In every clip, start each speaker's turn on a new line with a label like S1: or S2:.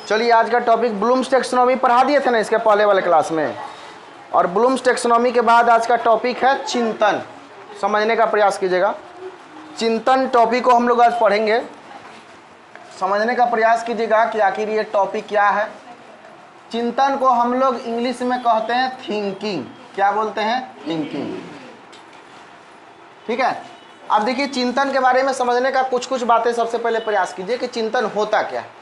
S1: चलिए आज का टॉपिक ब्लूम्स टैक्सोनॉमी पढ़ा दिए थे ना इसके पहले वाले क्लास में। और ब्लूम्स टैक्सोनॉमी के बाद आज का टॉपिक है चिंतन। समझने का प्रयास कीजिएगा। चिंतन टॉपिक को हम लोग आज पढ़ेंगे। समझने का प्रयास कीजिएगा कि आखिर ये टॉपिक क्या है। चिंतन को हम लोग इंग्लिश में कहते हैं थिंकिंग। क्या बोलते हैं? थिंकिंग। ठीक है। अब देखिए चिंतन के बारे में समझने का कुछ बातें सबसे पहले प्रयास कीजिए कि चिंतन होता क्या है।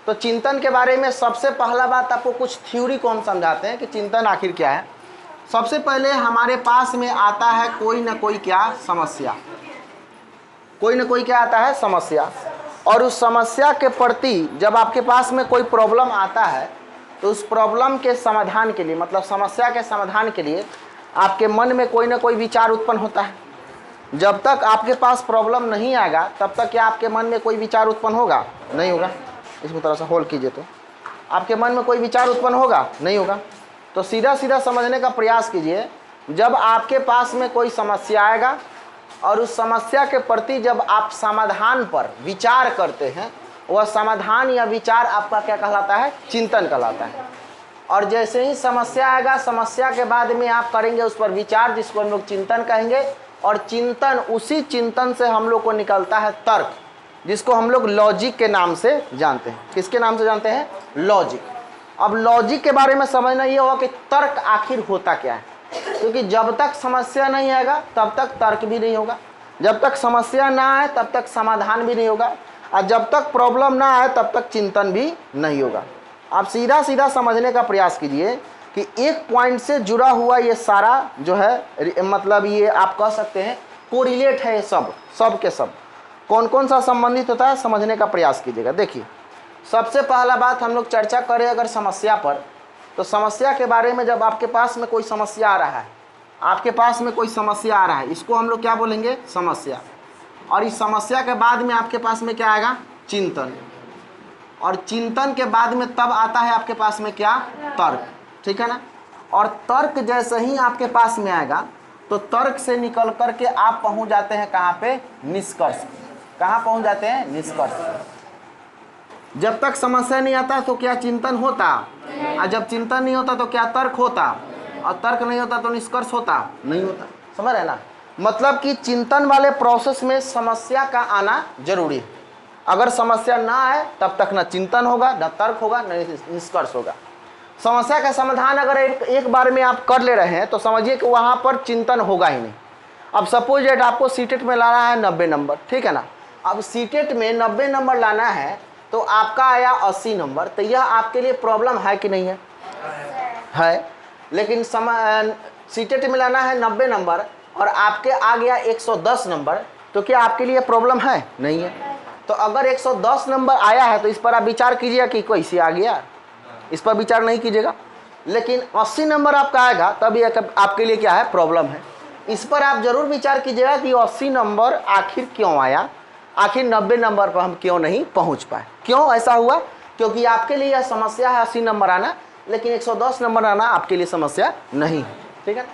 S1: तो चिंतन के बारे में सबसे पहला बात आपको कुछ थ्योरी को हम समझाते हैं कि चिंतन आखिर क्या है। सबसे पहले हमारे पास में आता है कोई ना कोई क्या समस्या, कोई ना कोई क्या आता है समस्या। और उस समस्या के प्रति जब आपके पास में कोई प्रॉब्लम आता है तो उस प्रॉब्लम के समाधान के लिए, मतलब समस्या के समाधान के लिए आपके मन में कोई ना कोई विचार उत्पन्न होता है। जब तक आपके पास प्रॉब्लम नहीं आएगा तब तक क्या आपके मन में कोई विचार उत्पन्न होगा? नहीं होगा। इसको थोड़ा सा होल्ड कीजिए। तो आपके मन में कोई विचार उत्पन्न होगा? नहीं होगा। तो सीधा सीधा समझने का प्रयास कीजिए। जब आपके पास में कोई समस्या आएगा और उस समस्या के प्रति जब आप समाधान पर विचार करते हैं, वह समाधान या विचार आपका क्या कहलाता है? चिंतन कहलाता है। और जैसे ही समस्या आएगा, समस्या के बाद में आप करेंगे उस पर विचार, जिसको हम लोग चिंतन कहेंगे। और चिंतन, उसी चिंतन से हम लोग को निकलता है तर्क, जिसको हम लोग लॉजिक के नाम से जानते हैं। किसके नाम से जानते हैं? लॉजिक। अब लॉजिक के बारे में समझना ये होगा कि तर्क आखिर होता क्या है, क्योंकि जब तक समस्या नहीं आएगा तब तक तर्क भी नहीं होगा, जब तक समस्या ना आए तब तक समाधान भी नहीं होगा, और जब तक प्रॉब्लम ना आए तब तक चिंतन भी नहीं होगा। आप सीधा सीधा समझने का प्रयास कीजिए कि एक पॉइंट से जुड़ा हुआ ये सारा जो है, मतलब ये आप कह सकते हैं कोरिलेट है। सब के सब कौन कौन सा संबंधित होता है समझने का प्रयास कीजिएगा। देखिए सबसे पहला बात हम लोग चर्चा करें अगर समस्या पर, तो समस्या के बारे में जब आपके पास में कोई समस्या आ रहा है, आपके पास में कोई समस्या आ रहा है, इसको हम लोग क्या बोलेंगे? समस्या। और इस समस्या के बाद में आपके पास में क्या आएगा? चिंतन। और चिंतन के बाद में तब आता है आपके पास में क्या? तर्क। ठीक है ना। और तर्क जैसे ही आपके पास में आएगा तो तर्क से निकल करके आप पहुंच जाते हैं कहाँ पे? निष्कर्ष। कहाँ पहुंच जाते हैं? निष्कर्ष। जब तक समस्या नहीं आता तो क्या चिंतन होता, और जब चिंतन नहीं होता तो क्या तर्क होता, और तर्क नहीं होता तो निष्कर्ष होता नहीं होता। समझ रहे ना? मतलब कि चिंतन वाले प्रोसेस में समस्या का आना जरूरी है। अगर समस्या ना आए तब तक ना चिंतन होगा, ना तर्क होगा, ना निष्कर्ष होगा। समस्या का समाधान अगर एक बार में आप कर ले रहे हैं तो समझिए कि वहाँ पर चिंतन होगा ही नहीं। अब सपोज डेट आपको सीटेट में लाना है 90 नंबर, ठीक है ना। अब सीटेट में 90 नंबर लाना है तो आपका आया 80 नंबर, तो यह आपके लिए प्रॉब्लम है कि नहीं है? है। लेकिन सीटेट में लाना है 90 नंबर और आपके आ गया 110 नंबर, तो क्या आपके लिए प्रॉब्लम है? नहीं है। तो अगर 110 नंबर आया है तो इस पर आप विचार कीजिएगा कि कैसे आ गया, इस पर विचार नहीं कीजिएगा। लेकिन 80 नंबर आपका आएगा तब ये आपके लिए क्या है? प्रॉब्लम है। इस पर आप जरूर विचार कीजिएगा कि 80 नंबर आखिर क्यों आया, आखिर 90 नंबर पर हम क्यों नहीं पहुंच पाए, क्यों ऐसा हुआ? क्योंकि आपके लिए यह समस्या है 80 नंबर आना, लेकिन 110 नंबर आना आपके लिए समस्या नहीं है। ठीक है।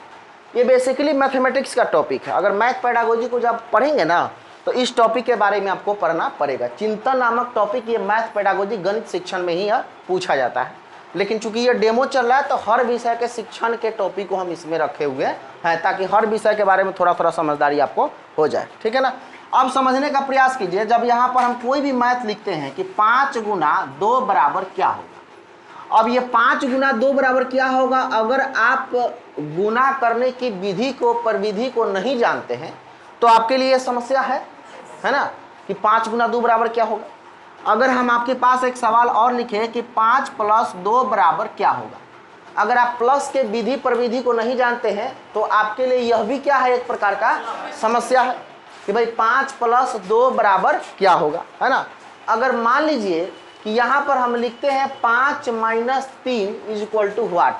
S1: ये बेसिकली मैथमेटिक्स का टॉपिक है। अगर मैथ पेडागोजी को जब पढ़ेंगे ना तो इस टॉपिक के बारे में आपको पढ़ना पड़ेगा। चिंतन नामक टॉपिक ये मैथ पेडागोजी गणित शिक्षण में ही पूछा जाता है, लेकिन चूंकि ये डेमो चल रहा है तो हर विषय के शिक्षण के टॉपिक को हम इसमें रखे हुए हैं ताकि हर विषय के बारे में थोड़ा थोड़ा समझदारी आपको हो जाए। ठीक है ना। अब समझने का प्रयास कीजिए, जब यहाँ पर हम कोई भी मैथ लिखते हैं कि 5 गुना 2 बराबर क्या होगा। अब ये 5 गुना 2 बराबर क्या होगा, अगर आप गुना करने की विधि को, प्रविधि को नहीं जानते हैं तो आपके लिए समस्या है ना, कि 5 गुना 2 बराबर क्या होगा। अगर हम आपके पास एक सवाल और लिखें कि 5 + 2 बराबर क्या होगा, अगर आप प्लस के विधि प्रविधि को नहीं जानते हैं तो आपके लिए यह भी क्या है? एक प्रकार का समस्या है कि भाई 5 + 2 बराबर क्या होगा, है ना। अगर मान लीजिए कि यहाँ पर हम लिखते हैं 5 - 3 = व्हाट,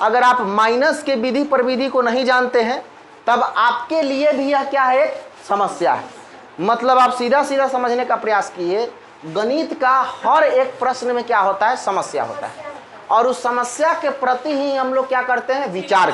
S1: अगर आप माइनस के विधि प्रविधि को नहीं जानते हैं तब आपके लिए भी यह क्या है? एक समस्या है। मतलब आप सीधा सीधा समझने का प्रयास कीजिए, गणित का हर एक प्रश्न में क्या होता है? समस्या होता है। और उस समस्या के प्रति ही हम लोग क्या करते हैं? विचार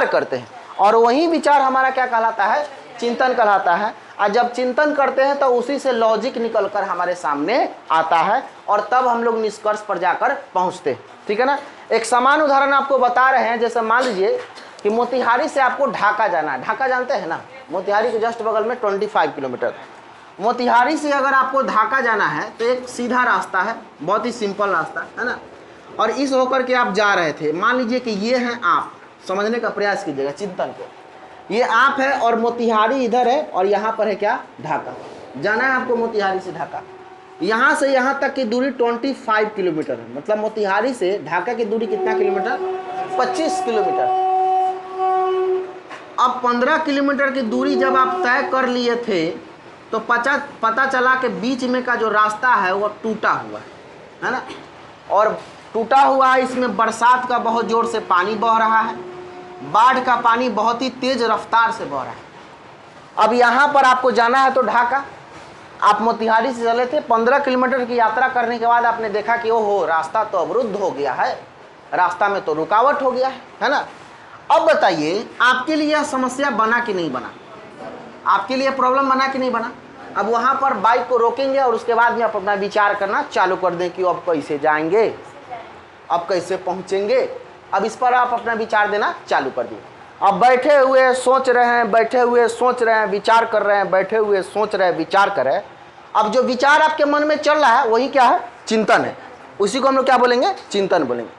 S1: करते हैं। और वही विचार हमारा क्या कहलाता है? चिंतन कहलाता है। और जब चिंतन करते हैं तो उसी से लॉजिक निकलकर हमारे सामने आता है और तब हम लोग निष्कर्ष पर जाकर पहुंचते हैं। ठीक है ना। एक समान उदाहरण आपको बता रहे हैं, जैसे मान लीजिए कि मोतिहारी से आपको ढाका जाना है। ढाका जानते हैं ना, मोतिहारी के जस्ट बगल में 25 किलोमीटर। मोतिहारी से अगर आपको ढाका जाना है तो एक सीधा रास्ता है, बहुत ही सिंपल रास्ता है ना। और इस होकर के आप जा रहे थे, मान लीजिए कि ये हैं आप, समझने का प्रयास कीजिएगा चिंतन को। ये आप है और मोतिहारी इधर है और यहाँ पर है क्या, ढाका। जाना है आपको मोतिहारी से ढाका। यहाँ से यहाँ तक की दूरी 25 किलोमीटर है, मतलब मोतिहारी से ढाका की दूरी कितना किलोमीटर, 25 किलोमीटर। अब 15 किलोमीटर की दूरी जब आप तय कर लिए थे तो पता चला कि बीच में का जो रास्ता है वो टूटा हुआ है ना। और टूटा हुआ है, इसमें बरसात का बहुत जोर से पानी बह रहा है, बाढ़ का पानी बहुत ही तेज रफ्तार से बह रहा है। अब यहाँ पर आपको जाना है तो ढाका, आप मोतिहारी से चले थे, 15 किलोमीटर की यात्रा करने के बाद आपने देखा कि ओहो रास्ता तो अवरुद्ध हो गया है, रास्ता में तो रुकावट हो गया है ना। अब बताइए आपके लिए यह समस्या बना कि नहीं बना, आपके लिए प्रॉब्लम बना कि नहीं बना। अब वहाँ पर बाइक को रोकेंगे और उसके बाद में आप अपना विचार करना चालू कर दें कि अब कैसे जाएंगे, अब कैसे पहुँचेंगे। अब इस पर आप अपना विचार देना चालू कर दिए। अब बैठे हुए सोच रहे हैं, बैठे हुए सोच रहे हैं, विचार कर रहे हैं, बैठे हुए सोच रहे हैं, विचार कर रहे हैं। अब जो विचार आपके मन में चल रहा है वही क्या है, चिंतन है। उसी को हम लोग क्या बोलेंगे, चिंतन बोलेंगे।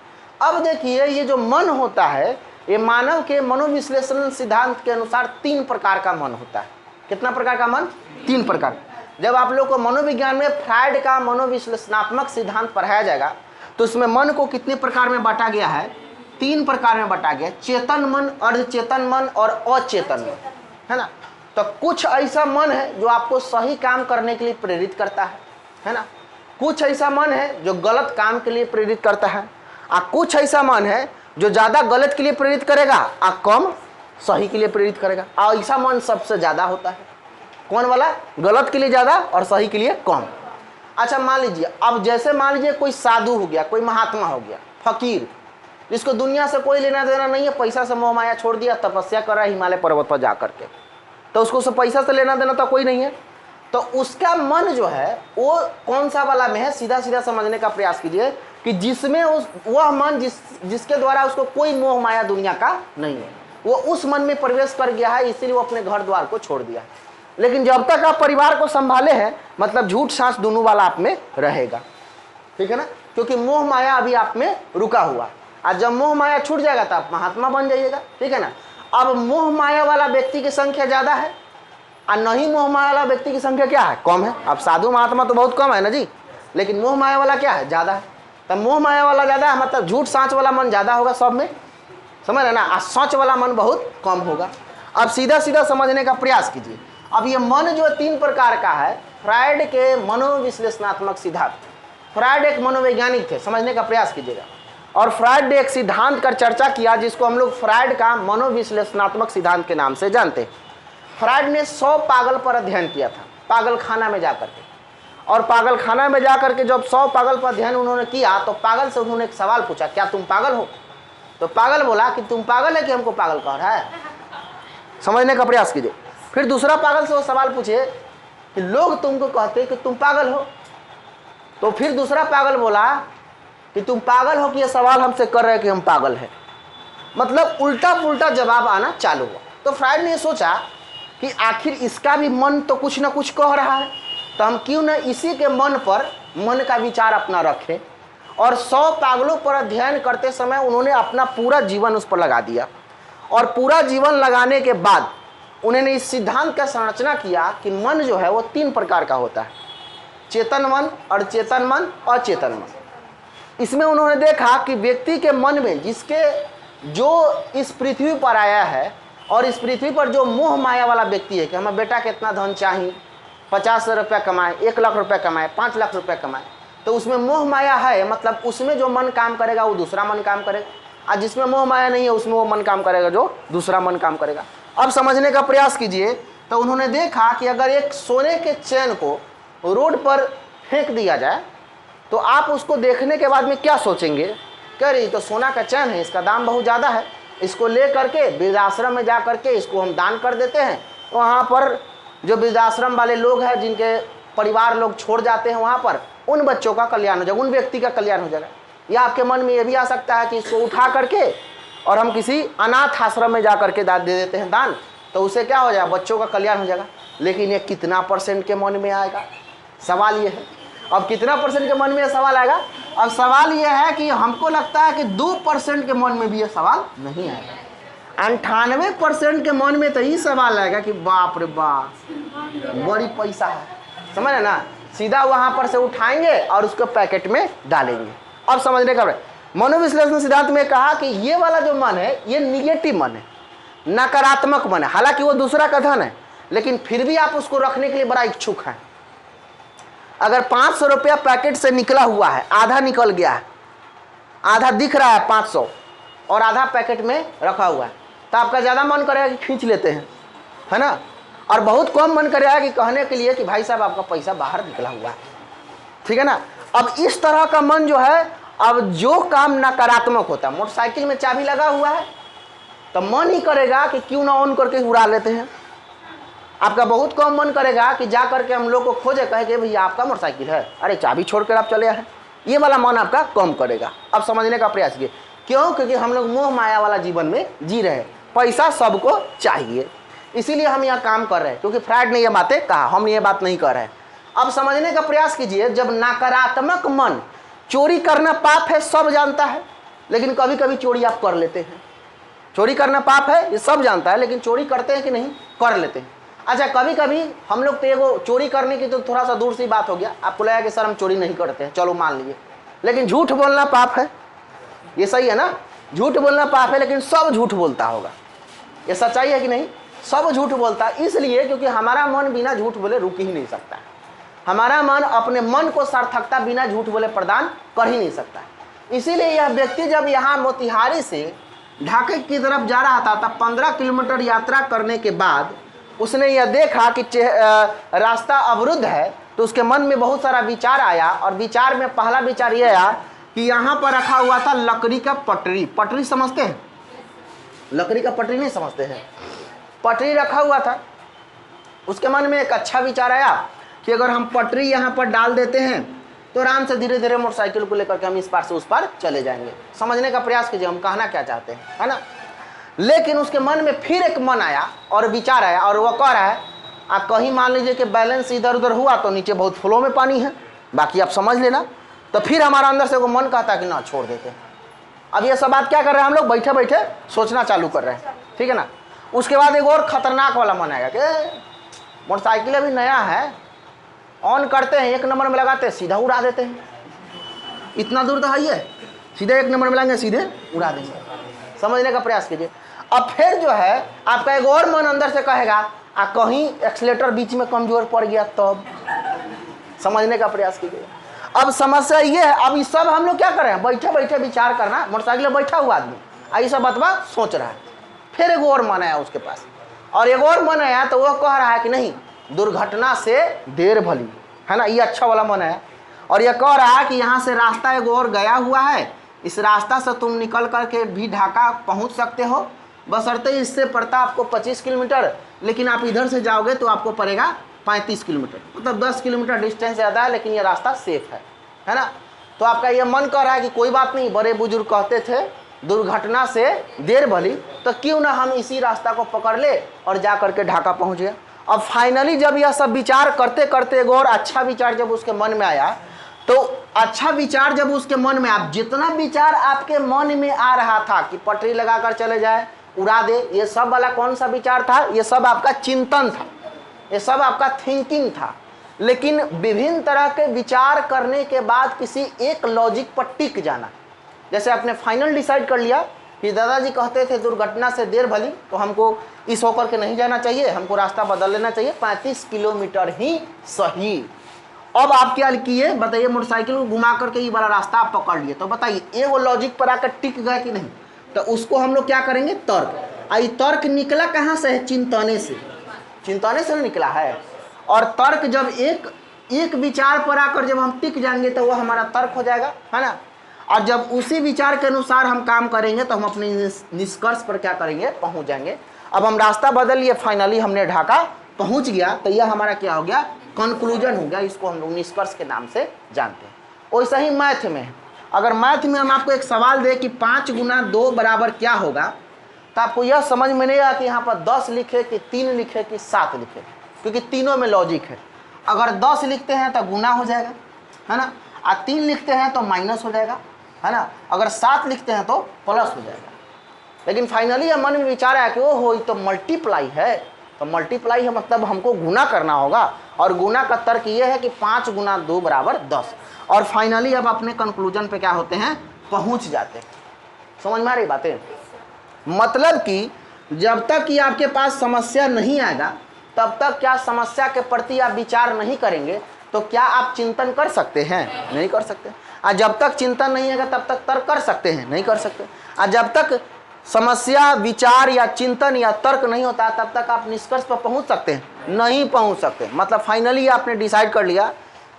S1: अब देखिए ये जो मन होता है, ये मानव के मनोविश्लेषण सिद्धांत के अनुसार 3 प्रकार का मन होता है। कितना प्रकार का मन, 3 प्रकार। जब आप लोग को मनोविज्ञान में फ्रायड का मनोविश्लेषणात्मक सिद्धांत पढ़ाया जाएगा तो उसमें मन को कितने प्रकार में बांटा गया है, 3 प्रकार में बांटा गया। चेतन मन, अर्धचेतन मन और अचेतन मन, है ना। तो कुछ ऐसा मन है जो आपको सही काम करने के लिए प्रेरित करता है ना। कुछ ऐसा मन है जो गलत काम के लिए प्रेरित करता है, और कुछ ऐसा मन है जो ज़्यादा गलत के लिए प्रेरित करेगा और कम सही के लिए प्रेरित करेगा। और ऐसा मन सबसे ज़्यादा होता है, कौन वाला, गलत के लिए ज़्यादा और सही के लिए कम। अच्छा मान लीजिए, अब जैसे मान लीजिए कोई साधु हो गया, कोई महात्मा हो गया, फकीर, जिसको दुनिया से कोई लेना देना नहीं है, पैसा से मोह माया छोड़ दिया, तपस्या कर रहा है हिमालय पर्वत पर जा करके, तो उसको से पैसा से लेना देना तो कोई नहीं है। तो उसका मन जो है वो कौन सा वाला में है, सीधा सीधा समझने का प्रयास कीजिए कि जिसमें वह मन जिसके द्वारा उसको कोई मोह माया दुनिया का नहीं है, वो उस मन में प्रवेश कर गया है, इसीलिए वो अपने घर द्वार को छोड़ दिया है। लेकिन जब तक आप परिवार को संभाले हैं, मतलब झूठ सांस दोनों वाला आप में रहेगा, ठीक है ना, क्योंकि मोह माया अभी आप में रुका हुआ। और जब मोह माया छूट जाएगा तो आप महात्मा बन जाइएगा, ठीक है ना। अब मोह माया वाला व्यक्ति की संख्या ज़्यादा है और नहीं मोह माया वाला व्यक्ति की संख्या क्या है, कम है। अब साधु महात्मा तो बहुत कम है ना जी, लेकिन मोह माया वाला क्या है, ज़्यादा है। तब मोह माया वाला ज़्यादा है मतलब झूठ सांच वाला मन ज़्यादा होगा सब में, समझ रहे ना, और सच वाला मन बहुत कम होगा। अब सीधा सीधा समझने का प्रयास कीजिए। अब ये मन जो 3 प्रकार का है, फ्रायड के मनोविश्लेषणात्मक सिद्धांत, फ्रायड एक मनोवैज्ञानिक थे, समझने का प्रयास कीजिएगा। और फ्रायड ने एक सिद्धांत कर चर्चा किया जिसको हम लोग फ्रायड का मनोविश्लेषणात्मक सिद्धांत के नाम से जानते हैं। फ्रायड ने 100 पागल पर अध्ययन किया था, पागल खाना में जाकर के। और पागल खाना में जाकर के जब 100 पागल पर अध्ययन उन्होंने किया तो पागल से उन्होंने एक सवाल पूछा, क्या तुम पागल हो। तो पागल बोला कि तुम पागल है कि हमको पागल कह रहा है, समझने का प्रयास कीजिए। फिर दूसरा पागल से वो सवाल पूछे कि लोग तुमको कहते हैं कि तुम पागल हो। तो फिर दूसरा पागल बोला कि तुम पागल हो कि ये सवाल हमसे कर रहे हैं कि हम पागल हैं। मतलब उल्टा पुल्टा जवाब आना चालू हुआ। तो फ्रायड ने सोचा कि आखिर इसका भी मन तो कुछ ना कुछ कह रहा है, तो हम क्यों न इसी के मन पर मन का विचार अपना रखें। और 100 पागलों पर अध्ययन करते समय उन्होंने अपना पूरा जीवन उस पर लगा दिया। और पूरा जीवन लगाने के बाद उन्होंने इस सिद्धांत का संरचना किया कि मन जो है वो 3 प्रकार का होता है, चेतन मन, अर्धचेतन मन, अचेतन मन। इसमें उन्होंने देखा कि व्यक्ति के मन में जिसके जो इस पृथ्वी पर आया है और इस पृथ्वी पर जो मोह माया वाला व्यक्ति है कि हमें बेटा के इतना धन चाहिए, 50,000 रुपया कमाए, 1 लाख रुपया कमाए, 5 लाख रुपया कमाए, तो उसमें मोह माया है, मतलब उसमें जो मन काम करेगा वो दूसरा मन काम करेगा, और जिसमें मोह माया नहीं है उसमें वो मन काम करेगा जो दूसरा मन काम करेगा। अब समझने का प्रयास कीजिए। तो उन्होंने देखा कि अगर एक सोने के चैन को रोड पर फेंक दिया जाए तो आप उसको देखने के बाद में क्या सोचेंगे, कह रही तो सोना का चैन है, इसका दाम बहुत ज़्यादा है, इसको ले करके वृद्धाश्रम में जा करके इसको हम दान कर देते हैं, वहाँ पर जो वृद्धाश्रम वाले लोग हैं, जिनके परिवार लोग छोड़ जाते हैं वहाँ पर, उन बच्चों का कल्याण हो जाएगा, उन व्यक्ति का कल्याण हो जाएगा। या आपके मन में ये भी आ सकता है कि इसको उठा करके और हम किसी अनाथ आश्रम में जा करके दे देते हैं दान, तो उसे क्या हो जाएगा, बच्चों का कल्याण हो जाएगा। लेकिन ये कितना % के मन में आएगा, सवाल ये है। अब कितना % के मन में ये सवाल आएगा? अब सवाल ये है कि हमको लगता है कि 2% के मन में भी ये सवाल नहीं आएगा। 98% के मन में तो ये सवाल आएगा कि बाप रे बाप, बड़ी पैसा है, समझ रहे ना। सीधा वहाँ पर से उठाएंगे और उसको पैकेट में डालेंगे। अब समझने का मनोविश्लेषण सिद्धांत में कहा कि ये वाला जो मन है ये निगेटिव मन है, नकारात्मक मन है। हालांकि वो दूसरा का धन है, लेकिन फिर भी आप उसको रखने के लिए बड़ा इच्छुक हैं। अगर 500 रुपया पैकेट से निकला हुआ है, आधा निकल गया है, आधा दिख रहा है 500 और आधा पैकेट में रखा हुआ है, तो आपका ज़्यादा मन करेगा कि खींच लेते हैं, है ना। और बहुत कम मन करेगा कि कहने के लिए कि भाई साहब आपका पैसा बाहर निकला हुआ है, ठीक है ना। अब इस तरह का मन जो है, अब जो काम नकारात्मक होता है, मोटरसाइकिल में चाबी लगा हुआ है तो मन ही करेगा कि क्यों ना ऑन करके उड़ा लेते हैं। आपका बहुत कम मन करेगा कि जा करके हम लोग को खोजे, कहे कि भैया आपका मोटरसाइकिल है, अरे चाबी छोड़कर आप चले आए। ये वाला मन आपका कम करेगा। अब समझने का प्रयास कीजिए, क्यों? क्योंकि हम लोग मोह माया वाला जीवन में जी रहे हैं, पैसा सबको चाहिए, इसीलिए हम यहाँ काम कर रहे हैं। क्योंकि फ्राइड ने ये बातें कहा, हम ये बात नहीं कर रहे हैं। अब समझने का प्रयास कीजिए, जब नकारात्मक मन, चोरी करना पाप है सब जानता है, लेकिन कभी कभी चोरी आप कर लेते हैं। चोरी करना पाप है ये सब जानता है, लेकिन चोरी करते हैं कि नहीं? कर लेते हैं। अच्छा, कभी कभी हम लोग तो एगो चोरी करने की तो थोड़ा सा दूर सी बात हो गया, आपको लगा कि सर हम चोरी नहीं करते हैं, चलो मान लीजिए, लेकिन झूठ बोलना पाप है, ये सही है ना। झूठ बोलना पाप है, लेकिन सब झूठ बोलता होगा, ये सच्चाई है कि नहीं? सब झूठ बोलता है, इसलिए क्योंकि हमारा मन बिना झूठ बोले रुक ही नहीं सकता। हमारा मन अपने मन को सार्थकता बिना झूठ बोले प्रदान कर ही नहीं सकता। इसीलिए यह व्यक्ति जब यहाँ मोतिहारी से ढाका की तरफ जा रहा था, तब 15 किलोमीटर यात्रा करने के बाद उसने यह देखा कि रास्ता अवरुद्ध है, तो उसके मन में बहुत सारा विचार आया। और विचार में पहला विचार यह आया कि यहाँ पर रखा हुआ था लकड़ी का पटरी। पटरी समझते हैं? लकड़ी का पटरी नहीं समझते हैं? पटरी रखा हुआ था। उसके मन में एक अच्छा विचार आया कि अगर हम पटरी यहाँ पर डाल देते हैं तो आराम से धीरे धीरे मोटरसाइकिल को लेकर के हम इस पार से उस पार चले जाएंगे। समझने का प्रयास कीजिए हम कहना क्या चाहते हैं, है ना। लेकिन उसके मन में फिर एक मन आया और विचार आया, और वह कह रहा है, आप कहीं मान लीजिए कि बैलेंस इधर उधर हुआ तो नीचे बहुत फ्लो में पानी है, बाकी आप समझ लेना। तो फिर हमारा अंदर से वो मन कहता है कि ना छोड़ देते हैं। अब ये सब बात क्या कर रहे हैं हम लोग? बैठे बैठे सोचना चालू कर रहे हैं, ठीक है ना। उसके बाद एक और खतरनाक वाला मन आएगा कि मोटरसाइकिल अभी नया है, ऑन करते हैं, 1 नंबर में लगाते हैं, सीधा उड़ा देते हैं। इतना दूर तो है, सीधे 1 नंबर में लगाएंगे, सीधे उड़ा देंगे। समझने का प्रयास कीजिए। अब फिर जो है आपका एक और मन अंदर से कहेगा, कहीं एक्सीलेटर बीच में कमजोर पड़ गया तब। समझने का प्रयास कीजिए। अब समस्या ये है, अब ये सब हम लोग क्या कर रहे हैं? बैठे बैठे विचार करना, मोटरसाइकिल बैठा हुआ आदमी ये सब बतवा सोच रहा है। फिर एक और मन आया उसके पास, और एक और मन आया तो वह कह रहा है कि नहीं, दुर्घटना से देर भली, है ना। ये अच्छा वाला मन है। और यह कह रहा है कि यहाँ से रास्ता एक और गया हुआ है, इस रास्ता से तुम निकल करके भी ढाका पहुँच सकते हो, बशर्ते इससे पड़ता आपको 25 किलोमीटर, लेकिन आप इधर से जाओगे तो आपको पड़ेगा 35 किलोमीटर, मतलब 10 किलोमीटर डिस्टेंस ज़्यादा है, लेकिन ये रास्ता सेफ है ना। तो आपका ये मन कर रहा है कि कोई बात नहीं, बड़े बुजुर्ग कहते थे दुर्घटना से देर भली, तो क्यों ना हम इसी रास्ता को पकड़ ले और जा करके ढाका पहुँच गए। अब फाइनली जब यह सब विचार करते करते एक और अच्छा विचार जब उसके मन में आया, तो अच्छा विचार जब उसके मन में, आप जितना विचार आपके मन में आ रहा था कि पटरी लगाकर चले जाए, उड़ा दे, ये सब वाला कौन सा विचार था? ये सब आपका चिंतन था, ये सब आपका थिंकिंग था। लेकिन विभिन्न तरह के विचार करने के बाद किसी एक लॉजिक पर टिक जाना। जैसे आपने फाइनल डिसाइड कर लिया कि दादाजी कहते थे दुर्घटना से देर भली, तो हमको इस होकर के नहीं जाना चाहिए, हमको रास्ता बदल लेना चाहिए, 35 किलोमीटर ही सही। अब आप क्या किए बताइए? मोटरसाइकिल को घुमा करके ये वाला रास्ता आप पकड़ लिए, तो बताइए ये वो लॉजिक पर आकर टिक गए कि नहीं? तो उसको हम लोग क्या करेंगे? तर्क। आई तर्क निकला कहाँ से है? चिंतने से। चिंतने से निकला है। और तर्क जब एक विचार पर आकर जब हम टिक जाएंगे तो वह हमारा तर्क हो जाएगा, है ना। और जब उसी विचार के अनुसार हम काम करेंगे तो हम अपने निष्कर्ष पर क्या करेंगे? पहुंच जाएंगे। अब हम रास्ता बदल लिए, फाइनली हमने ढाका पहुंच गया तो यह हमारा क्या हो गया, कंक्लूजन हो गया। इसको हम लोग निष्कर्ष के नाम से जानते हैं। वैसा ही मैथ में है। अगर मैथ में हम आपको एक सवाल दे कि 5 गुना 2 बराबर क्या होगा, तो आपको यह समझ में नहीं आया कि यहाँ पर 10 लिखे कि 3 लिखे कि 7 लिखे, क्योंकि तीनों में लॉजिक है। अगर 10 लिखते हैं तो गुना हो जाएगा, है ना, और 3 लिखते हैं तो माइनस हो जाएगा, है ना, अगर 7 लिखते हैं तो प्लस हो जाएगा। लेकिन फाइनली यह मन में विचार आया कि ओ हो, ये तो मल्टीप्लाई है, तो मल्टीप्लाई है मतलब हमको गुना करना होगा, और गुना का तर्क ये है कि 5 गुना 2 बराबर 10। और फाइनली अब अपने कंक्लूजन पे क्या होते हैं, पहुंच जाते हैं। समझ में आ रही बातें? मतलब कि जब तक कि आपके पास समस्या नहीं आएगा तब तक क्या समस्या के प्रति आप विचार नहीं करेंगे, तो क्या आप चिंतन कर सकते हैं? नहीं कर सकते। और जब तक चिंतन नहीं आएगा तब तक तर्क कर सकते हैं? नहीं कर सकते। और जब तक समस्या विचार या चिंतन या तर्क नहीं होता तब तक आप निष्कर्ष पर पहुंच सकते हैं? नहीं पहुंच सकते। मतलब फाइनली आपने डिसाइड कर लिया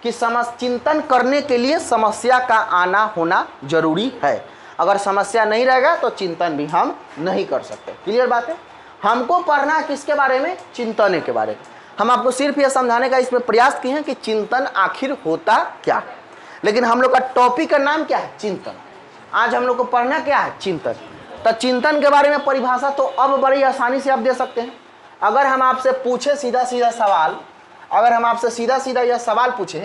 S1: कि चिंतन करने के लिए समस्या का आना होना जरूरी है। अगर समस्या नहीं रहेगा तो चिंतन भी हम नहीं कर सकते। क्लियर बात है? हमको पढ़ना है किसके बारे में? चिंतन के बारे में। हम आपको सिर्फ यह समझाने का इसमें प्रयास किए हैं कि चिंतन आखिर होता क्या, लेकिन हम लोग का टॉपिक का नाम क्या है? चिंतन। आज हम लोग को पढ़ना क्या है? चिंतन। तो चिंतन के बारे में परिभाषा तो अब बड़ी आसानी से आप दे सकते हैं। अगर हम आपसे पूछे सीधा सीधा सवाल, अगर हम आपसे सीधा सीधा यह सवाल पूछे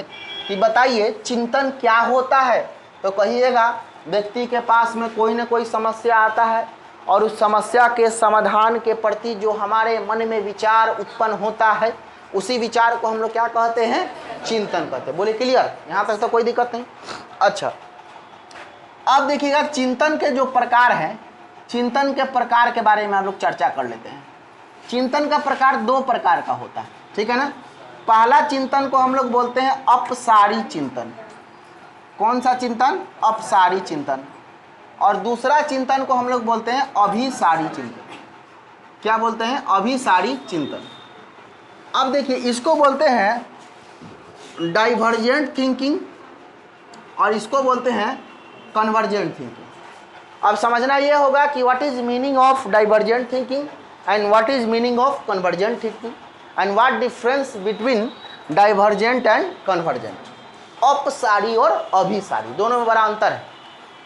S1: कि बताइए चिंतन क्या होता है, तो कहिएगा व्यक्ति के पास में कोई ना कोई समस्या आता है और उस समस्या के समाधान के प्रति जो हमारे मन में विचार उत्पन्न होता है, उसी विचार को हम लोग क्या कहते हैं? चिंतन कहते हैं। बोले क्लियर? यहाँ तक तो कोई दिक्कत नहीं। अच्छा, अब देखिएगा चिंतन के जो प्रकार हैं, चिंतन के प्रकार के बारे में हम लोग चर्चा कर लेते हैं। चिंतन का प्रकार 2 प्रकार का होता है, ठीक है ना। पहला चिंतन को हम लोग बोलते हैं अपसारी चिंतन। कौन सा चिंतन? अपसारी चिंतन। और दूसरा चिंतन को हम लोग बोलते हैं अभिसारी चिंतन। क्या बोलते हैं? अभिसारी चिंतन। अब देखिए, इसको बोलते हैं डाइवर्जेंट थिंकिंग और इसको बोलते हैं कन्वर्जेंट थिंकिंग। अब समझना ये होगा कि what is meaning of divergent thinking and what is meaning of convergent thinking and what difference between divergent and convergent. अपसारी और अभिसारी दोनों में बड़ा अंतर है।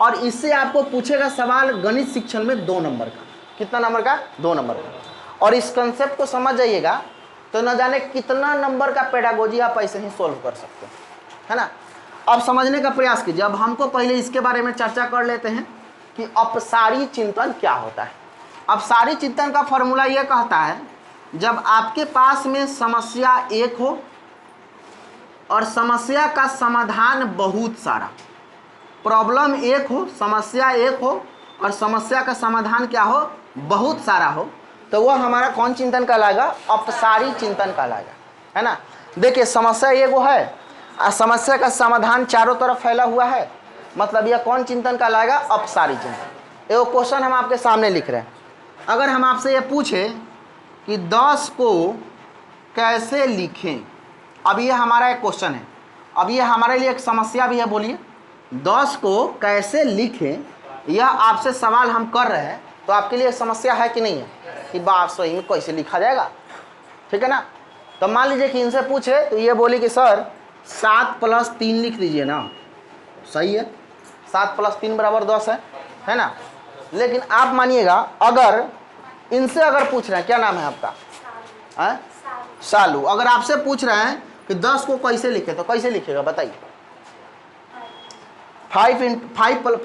S1: और इससे आपको पूछेगा सवाल गणित शिक्षण में 2 नंबर का। कितना नंबर का? 2 नंबर का। और इस कंसेप्ट को समझ जाइएगा तो न जाने कितना नंबर का पेडागोजी आप ऐसे ही सोल्व कर सकते हैं, है ना। अब समझने का प्रयास कीजिए। अब हमको पहले इसके बारे में चर्चा कर लेते हैं कि अपसारी चिंतन क्या होता है। अपसारी चिंतन का फॉर्मूला यह कहता है, जब आपके पास में समस्या एक हो और समस्या का समाधान बहुत सारा, प्रॉब्लम एक हो, समस्या एक हो और समस्या का समाधान क्या हो? बहुत सारा हो, तो वह हमारा कौन चिंतन कहलाएगा? अपसारी चिंतन कहलाएगा, है ना। देखिए, समस्या एगो है और समस्या का समाधान चारों तरफ फैला हुआ है, मतलब यह कौन चिंतन कहलाएगा? अपसारी चिंतन। एगो क्वेश्चन हम आपके सामने लिख रहे हैं। अगर हम आपसे ये पूछे कि 10 को कैसे लिखें, अब ये हमारा एक क्वेश्चन है, अब ये हमारे लिए एक समस्या भी है। बोलिए 10 को कैसे लिखें, यह आपसे सवाल हम कर रहे हैं, तो आपके लिए समस्या है कि नहीं है कि बात सही में कैसे लिखा जाएगा, ठीक है ना। तो मान लीजिए कि इनसे पूछे तो ये बोली कि सर 7 + 3 लिख दीजिए ना। सही है, 7 + 3 बराबर 10 है ना। लेकिन आप मानिएगा अगर इनसे अगर पूछ रहे हैं, क्या नाम है आपका? है सालू। अगर आपसे पूछ रहे हैं कि 10 को कैसे लिखे, तो कैसे लिखेगा बताइए? 5 × 5 5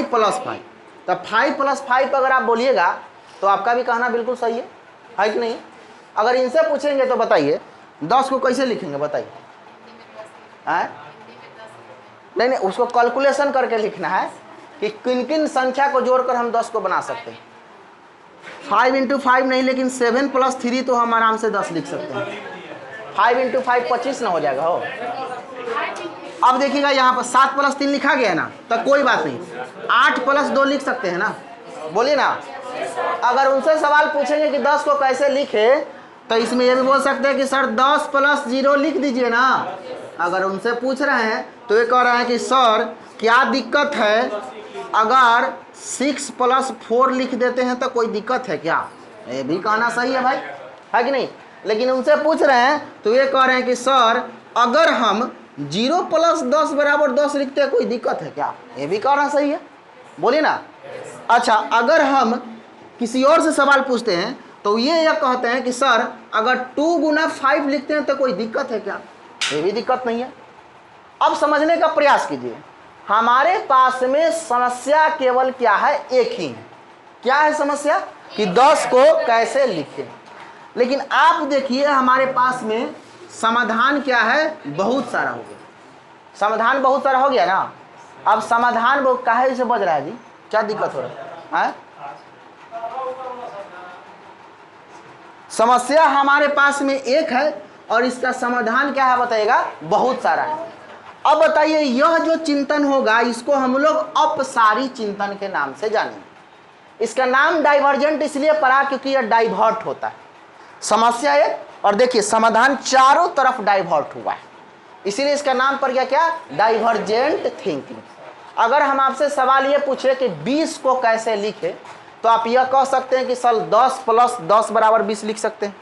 S1: + 5। तो 5 + 5 अगर आप बोलिएगा तो आपका भी कहना बिल्कुल सही है कि नहीं? अगर इनसे पूछेंगे तो बताइए 10 को कैसे लिखेंगे बताइए? नहीं, उसको कैलकुलेशन करके लिखना है कि किन किन संख्या को जोड़कर हम 10 को बना सकते हैं। 5 × 5 नहीं, लेकिन 7 + 3 तो हम आराम से 10 लिख सकते हैं। 5 × 5 25 ना हो जाएगा हो। अब देखिएगा यहाँ पर 7 + 3 लिखा गया है ना, तो कोई बात नहीं, 8 + 2 लिख सकते हैं ना। बोलिए ना। अगर उनसे सवाल पूछेंगे कि 10 को कैसे लिखे, तो इसमें ये भी बोल सकते हैं कि सर 10 + 0 लिख दीजिए ना। अगर उनसे पूछ रहे हैं तो ये कह रहे हैं कि सर क्या दिक्कत है अगर 6 + 4 लिख देते हैं, तो कोई दिक्कत है क्या? ये भी कहना सही है भाई। है कि नहीं। लेकिन उनसे पूछ रहे हैं तो ये कह रहे हैं कि सर अगर हम 0 + 10 = 10 लिखते हैं कोई दिक्कत है क्या? ये भी कहना सही है, बोलिए ना। अच्छा, अगर हम किसी और से सवाल पूछते हैं तो ये कहते हैं कि सर अगर 2 × 5 लिखते हैं तो कोई दिक्कत है क्या? ये भी दिक्कत नहीं है। अब समझने का प्रयास कीजिए, हमारे पास में समस्या केवल क्या है? एक ही है। क्या है समस्या? कि 10 को कैसे लिखें। लेकिन आप देखिए हमारे पास में समाधान क्या है? बहुत सारा हो गया। समाधान बहुत सारा हो गया ना। अब समाधान वो काहे से बज रहा है जी? क्या दिक्कत हो रहा है? समस्या हमारे पास में एक है और इसका समाधान क्या है बताइएगा? बहुत सारा है। अब बताइए, यह जो चिंतन होगा इसको हम लोग अपसारी चिंतन के नाम से जानेंगे। इसका नाम डाइवर्जेंट इसलिए पड़ा क्योंकि यह डाइवर्ट होता है। समस्या एक और देखिए समाधान चारों तरफ डाइवर्ट हुआ है, इसीलिए इसका नाम पड़ गया क्या? Divergent thinking. अगर हम आपसे सवाल ये पूछे कि 20 को कैसे लिखे तो आप यह कह सकते हैं कि सर 10 + 10 = 20 लिख सकते हैं।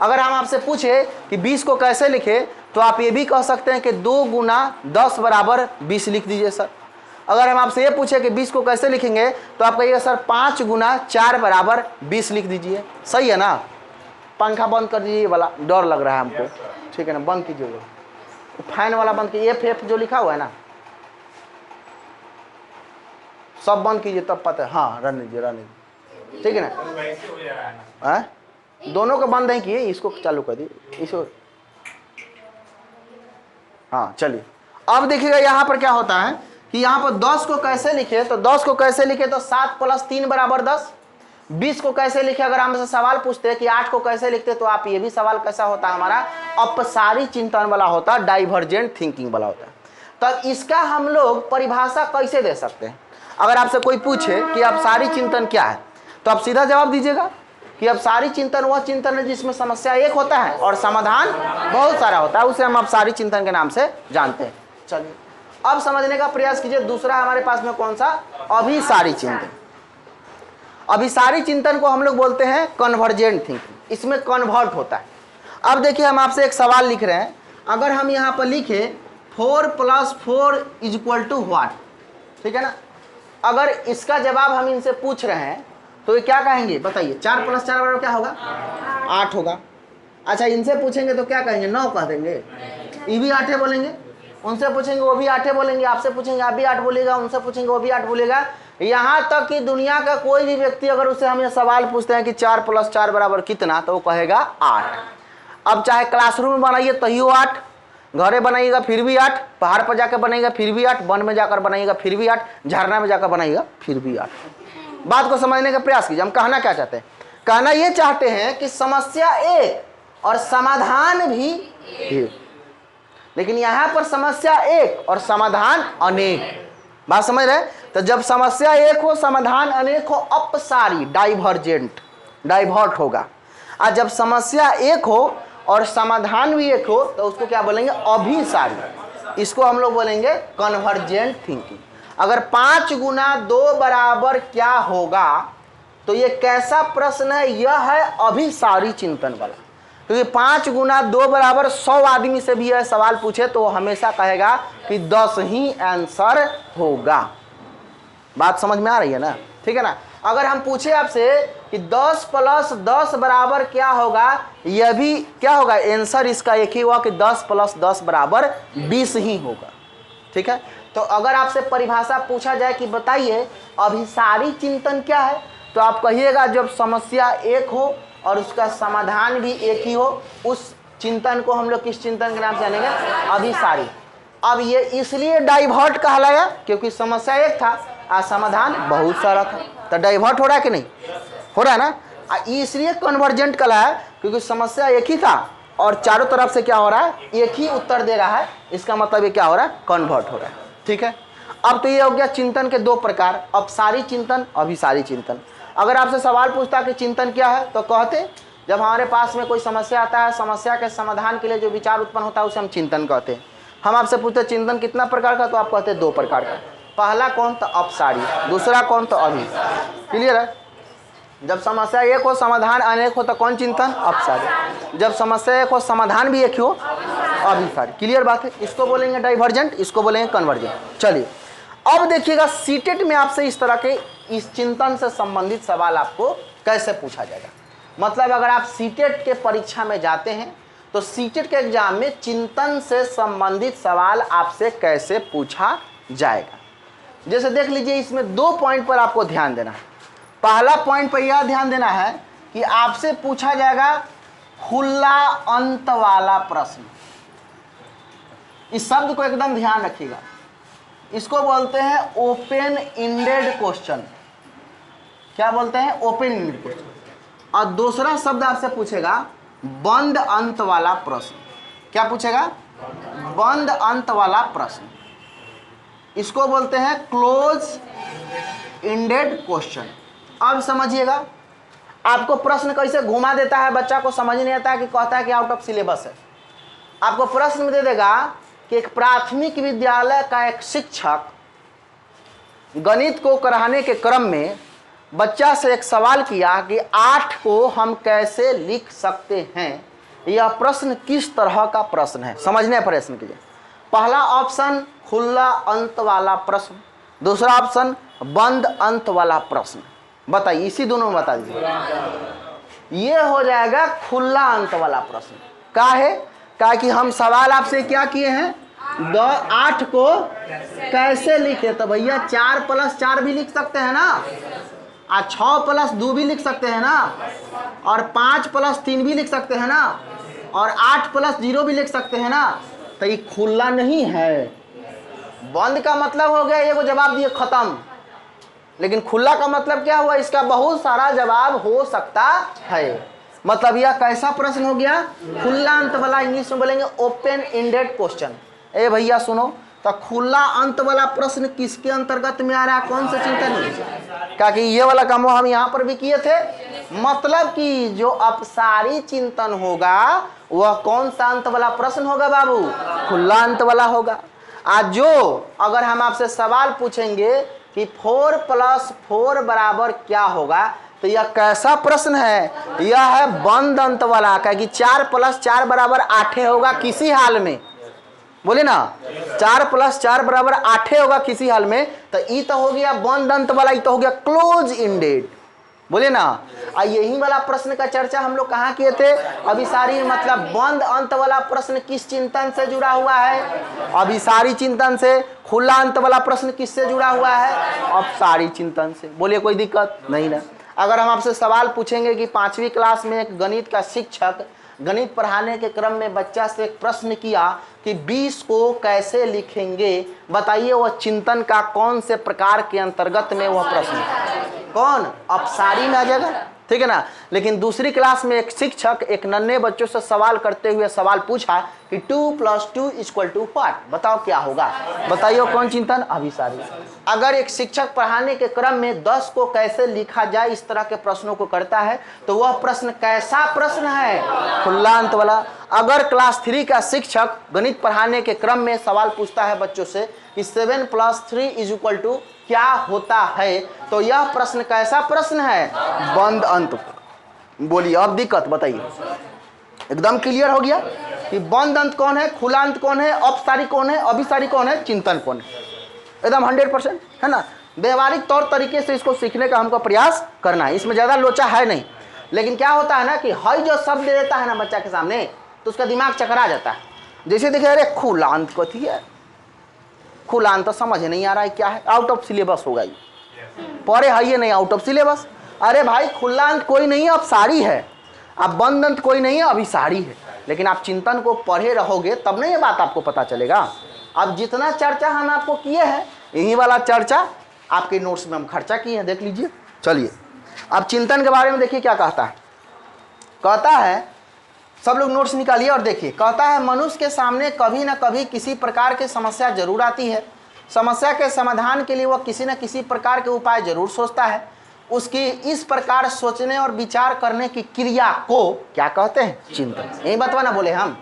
S1: अगर हम आपसे पूछे कि 20 को कैसे लिखे तो आप ये भी कह सकते हैं कि 2 × 10 = 20 लिख दीजिए सर। अगर हम आपसे ये पूछे कि 20 को कैसे लिखेंगे तो आप कहिएगा सर 5 × 4 = 20 लिख दीजिए। सही है ना। पंखा बंद कर दीजिए, ये वाला डर लग रहा है हमको, ठीक है ना। बंद कीजिए, फैन वाला बंद कीजिए। FF जो लिखा हुआ है ना सब बंद कीजिए तब पता है। हाँ रहने दीजिए, ठीक है ना। दोनों को बंद नहीं किए, इसको चालू कर दिए, इसको। हाँ चलिए, अब देखिएगा यहाँ पर क्या होता है कि यहाँ पर 10 को कैसे लिखे तो 10 को कैसे लिखे तो 7 + 3 = 10। 20 को कैसे लिखे अगर हमसे सवाल पूछते हैं कि 8 को कैसे लिखते तो आप ये भी सवाल कैसा होता है हमारा? अपसारी चिंतन वाला होता है, डाइवर्जेंट थिंकिंग वाला होता है। तो इसका हम लोग परिभाषा कैसे दे सकते हैं? अगर आपसे कोई पूछे कि अपसारी चिंतन क्या है तो आप सीधा जवाब दीजिएगा कि अपसारी चिंतन वह चिंतन है जिसमें समस्या एक होता है और समाधान बहुत सारा होता है, उसे हम अपसारी चिंतन के नाम से जानते हैं। चलिए अब समझने का प्रयास कीजिए। दूसरा हमारे पास में कौन सा? अभिसारी चिंतन। अभिसारी चिंतन को हम लोग बोलते हैं कन्वर्जेंट थिंकिंग। इसमें कन्वर्ट होता है। अब देखिए हम आपसे एक सवाल लिख रहे हैं, अगर हम यहाँ पर लिखे 4 + 4 = व्हाट, ठीक है ना। अगर इसका जवाब हम इनसे पूछ रहे हैं तो ये क्या कहेंगे बताइए? 4 + 4 = क्या होगा? 8 होगा। अच्छा इनसे पूछेंगे तो क्या कहेंगे? 9 कह देंगे। ये भी 8 बोलेंगे। उनसे पूछेंगे वो भी 8 बोलेंगे। आपसे पूछेंगे आप भी 8 बोलेगा। उनसे पूछेंगे वो भी 8 बोलेगा। यहाँ तक कि दुनिया का कोई भी व्यक्ति अगर उससे हम ये सवाल पूछते हैं कि 4 + 4 = कितना तो वो कहेगा 8। अब चाहे क्लासरूम में बनाइए तभी वो 8, घरे बनाइएगा फिर भी 8, पहाड़ पर जाकर बनाइएगा फिर भी 8, वन में जाकर बनाइएगा फिर भी 8, झरना में जाकर बनाइएगा फिर भी 8। बात को समझने का प्रयास कीजिए। हम कहना क्या चाहते हैं? कहना ये चाहते हैं कि समस्या एक और समाधान भी एक, लेकिन यहाँ पर समस्या एक और समाधान अनेक। बात समझ रहे? तो जब समस्या एक हो समाधान अनेक हो अपसारी डाइवर्ट होगा। और जब समस्या एक हो और समाधान भी एक हो तो उसको क्या बोलेंगे? अभिसारी। इसको हम लोग बोलेंगे कन्वर्जेंट थिंकिंग। अगर 5 × 2 = क्या होगा तो ये कैसा प्रश्न है? यह है अभिसारी चिंतन वाला। क्योंकि 5 × 2 = 100 आदमी से भी यह सवाल पूछे तो हमेशा कहेगा कि 10 ही आंसर होगा। बात समझ में आ रही है ना? ठीक है ना। अगर हम पूछे आपसे कि 10 + 10 = क्या होगा, यह भी क्या होगा? आंसर इसका एक ही हुआ कि 10 + 10 = 20 ही होगा। ठीक है। तो अगर आपसे परिभाषा पूछा जाए कि बताइए अभिसारी चिंतन क्या है तो आप कहिएगा जब समस्या एक हो और उसका समाधान भी एक ही हो, उस चिंतन को हम लोग किस चिंतन के नाम से जानेंगे? अभिसारी। अब ये इसलिए डाइवर्ट कहलाया क्योंकि समस्या एक था और समाधान बहुत सारा था। तो डाइवर्ट हो रहा है कि नहीं हो रहा है ना? इसलिए कन्वर्जेंट कहलाया क्योंकि समस्या एक ही था और चारों तरफ से क्या हो रहा है? एक ही उत्तर दे रहा है। इसका मतलब ये क्या हो रहा है? कन्वर्ट हो रहा है। ठीक है। अब तो ये हो गया चिंतन के 2 प्रकार, अपसारी चिंतन, अभिसारी चिंतन। अगर आपसे सवाल पूछता कि चिंतन क्या है तो कहते जब हमारे पास में कोई समस्या आता है, समस्या के समाधान के लिए जो विचार उत्पन्न होता है उसे हम चिंतन कहते हैं। हम आपसे पूछते चिंतन कितना प्रकार का तो आप कहते हैं 2 प्रकार का। पहला कौन? तो अपसारी। दूसरा कौन? तो अभी। क्लियर है? जब समस्या एक हो समाधान अनेक हो तो कौन चिंतन? अपसारी। जब समस्या एक हो समाधान भी एक हो अभिसारी। क्लियर बात है? इसको बोलेंगे डाइवर्जेंट, इसको बोलेंगे कन्वर्जेंट। चलिए अब देखिएगा सीटेट में आपसे इस तरह के इस चिंतन से संबंधित सवाल आपको कैसे पूछा जाएगा। मतलब अगर आप सीटेट के परीक्षा में जाते हैं तो सीटेट के एग्जाम में चिंतन से संबंधित सवाल आपसे कैसे पूछा जाएगा। जैसे देख लीजिए, इसमें 2 पॉइंट पर आपको ध्यान देना है। पहला पॉइंट पर यह ध्यान देना है कि आपसे पूछा जाएगा खुला अंत वाला प्रश्न। इस शब्द को एकदम ध्यान रखिएगा, इसको बोलते हैं ओपन इंडेड क्वेश्चन। क्या बोलते हैं? Open ended question. और दूसरा शब्द आपसे पूछेगा बंद अंत वाला प्रश्न। क्या पूछेगा? बंद अंत वाला प्रश्न। इसको बोलते हैं क्लोज इंडेड क्वेश्चन। अब समझिएगा, आपको प्रश्न कैसे घुमा देता है, बच्चा को समझ नहीं आता है कि कहता है कि आउट ऑफ सिलेबस है। आपको प्रश्न में दे देगा कि एक प्राथमिक विद्यालय का एक शिक्षक गणित को कराने के क्रम में बच्चा से एक सवाल किया कि 8 को हम कैसे लिख सकते हैं। यह प्रश्न किस तरह का प्रश्न है, समझने प्रयत्न कीजिए। पहला ऑप्शन खुला अंत वाला प्रश्न, दूसरा ऑप्शन बंद अंत वाला प्रश्न। बताइए, इसी दोनों में बता दीजिए। ये हो जाएगा खुला अंत वाला प्रश्न। क्या है? क्या कि हम सवाल आपसे क्या किए हैं, 8 को कैसे लिखे। तो भैया 4 + 4 भी लिख सकते हैं ना, और 6 + 2 भी लिख सकते हैं ना, और 5 + 3 भी लिख सकते हैं ना, और 8 + 0 भी लिख सकते हैं ना। तो ये खुला नहीं है। बंद का मतलब हो गया ये को जवाब दिए खत्म, लेकिन खुला का मतलब क्या हुआ? इसका बहुत सारा जवाब हो सकता है। मतलब यह कैसा प्रश्न हो गया? खुला अंत वाला। इंग्लिश में बोलेंगे ओपन इंडेड क्वेश्चन। ए भैया सुनो, तो खुला अंत वाला प्रश्न किसके अंतर्गत में आ रहा है, कौन से चिंतन में? क्या कि ये वाला काम हम यहाँ पर भी किए थे। मतलब कि जो अपसारी चिंतन होगा वह कौन सा अंत वाला प्रश्न होगा बाबू? खुला अंत वाला होगा। आज जो अगर हम आपसे सवाल पूछेंगे कि 4 + 4 बराबर क्या होगा, तो यह कैसा प्रश्न है? यह है बंद अंत वाला। क्या कि 4 + 4 बराबर 8 होगा किसी हाल में, बोले ना 4 + 4 बराबर 8 होगा किसी हाल में। तो ये तो हो गया बंद अंत वाला, ये तो हो गया क्लोज इंडेड, बोले ना। यही वाला प्रश्न का चर्चा हम लोग कहाँ किए थे? अभिसारी। मतलब बंद अंत वाला प्रश्न किस चिंतन से जुड़ा हुआ है? अभिसारी चिंतन से। खुला अंत वाला प्रश्न किससे जुड़ा हुआ है? अपसारी चिंतन से। बोलिए कोई दिक्कत नहीं ना। अगर हम आपसे सवाल पूछेंगे कि 5वीं क्लास में एक गणित का शिक्षक गणित पढ़ाने के क्रम में बच्चा से एक प्रश्न किया कि 20 को कैसे लिखेंगे, बताइए वह चिंतन का कौन से प्रकार के अंतर्गत में वह प्रश्न? कौन? अपसारी में आ जाएगा, ठीक है ना। लेकिन दूसरी क्लास में एक शिक्षक एक नन्हे बच्चों से सवाल करते हुए सवाल पूछा कि 2 + 2 = व्हाट, बताओ क्या होगा? बताइए कौन चिंतन? अभिसारी। अगर एक शिक्षक पढ़ाने के क्रम में 10 को कैसे लिखा जाए इस तरह के प्रश्नों को करता है तो वह प्रश्न कैसा प्रश्न है? खुला अंत वाला। अगर क्लास 3 का शिक्षक गणित पढ़ाने के क्रम में सवाल पूछता है बच्चों से कि 7 + 3 = क्या होता है, तो यह प्रश्न कैसा प्रश्न है? बंद अंत। बोलिए अब दिक्कत बताइए। एकदम क्लियर हो गया कि बंद अंत कौन है, खुला अंत कौन है, अपसारी कौन है, अभिसारी कौन है, चिंतन कौन है। एकदम 100% है ना। व्यवहारिक तौर तरीके से इसको सीखने का हमको प्रयास करना है, इसमें ज़्यादा लोचा है नहीं। लेकिन क्या होता है ना कि हई जो शब्द दे देता है ना बच्चा के सामने तो उसका दिमाग चकरा जाता है। जैसे देखिए, अरे खुला अंत को थी है, खुला अंत तो समझ नहीं आ रहा है क्या है, आउट ऑफ सिलेबस होगा ये, पढ़े है ये नहीं, आउट ऑफ सिलेबस। अरे भाई खुला अंत कोई नहीं है, अपसारी है। अब बंद अंत कोई नहीं है, अभिसारी है। लेकिन आप चिंतन को पढ़े रहोगे तब नहीं ये बात आपको पता चलेगा। अब जितना चर्चा हम आपको किए हैं यही वाला चर्चा आपके नोट्स में हम खर्चा किए हैं, देख लीजिए। चलिए अब चिंतन के बारे में देखिए क्या कहता है। कहता है, सब लोग नोट्स निकालिए और देखिए। कहता है मनुष्य के सामने कभी ना कभी किसी प्रकार की समस्या जरूर आती है। समस्या के समाधान के लिए वह किसी न किसी प्रकार के उपाय जरूर सोचता है। उसकी इस प्रकार सोचने और विचार करने की क्रिया को क्या कहते हैं? चिंतन। यही बतवाना बोले हम।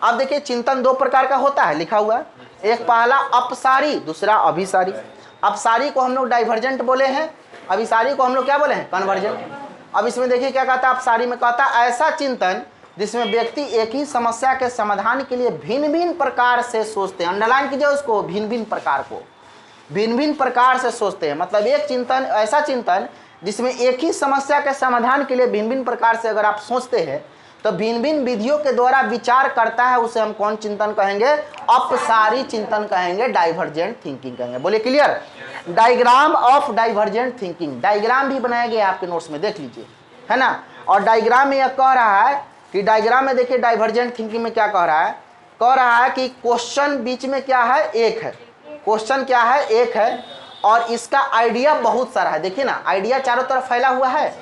S1: अब देखिए चिंतन 2 प्रकार का होता है, लिखा हुआ है। एक पहला अपसारी, दूसरा अभिसारी। अपसारी को हम लोग डाइवर्जेंट बोले हैं, अभिसारी को हम लोग क्या बोले हैं? कन्वर्जेंट। अब इसमें देखिए क्या कहता है, आप सारी में कहता है ऐसा चिंतन जिसमें व्यक्ति एक ही समस्या के समाधान के लिए भिन्न भिन्न प्रकार से सोचते हैं। अंडरलाइन कीजिए उसको, भिन्न भिन्न प्रकार को, भिन्न भिन्न प्रकार से सोचते हैं। मतलब एक चिंतन, ऐसा चिंतन जिसमें एक ही समस्या के समाधान के लिए भिन्न भिन्न प्रकार से अगर आप सोचते हैं तो भिन्न भिन्न विधियों के द्वारा विचार करता है, उसे हम कौन चिंतन कहेंगे? अपसारी चिंतन कहेंगे, डाइवर्जेंट थिंकिंग कहेंगे। बोले clear? Diagram of divergent thinking, diagram भी बनाया गया आपके नोट्स में, देख लीजिए, है ना। और डायग्राम में यह कह रहा है कि डायग्राम में देखिए डाइवर्जेंट थिंकिंग में क्या कह रहा है, कह रहा है कि क्वेश्चन बीच में क्या है? एक है। क्वेश्चन क्या है? एक है, और इसका आइडिया बहुत सारा है। देखिए ना, आइडिया चारों तरफ फैला हुआ है,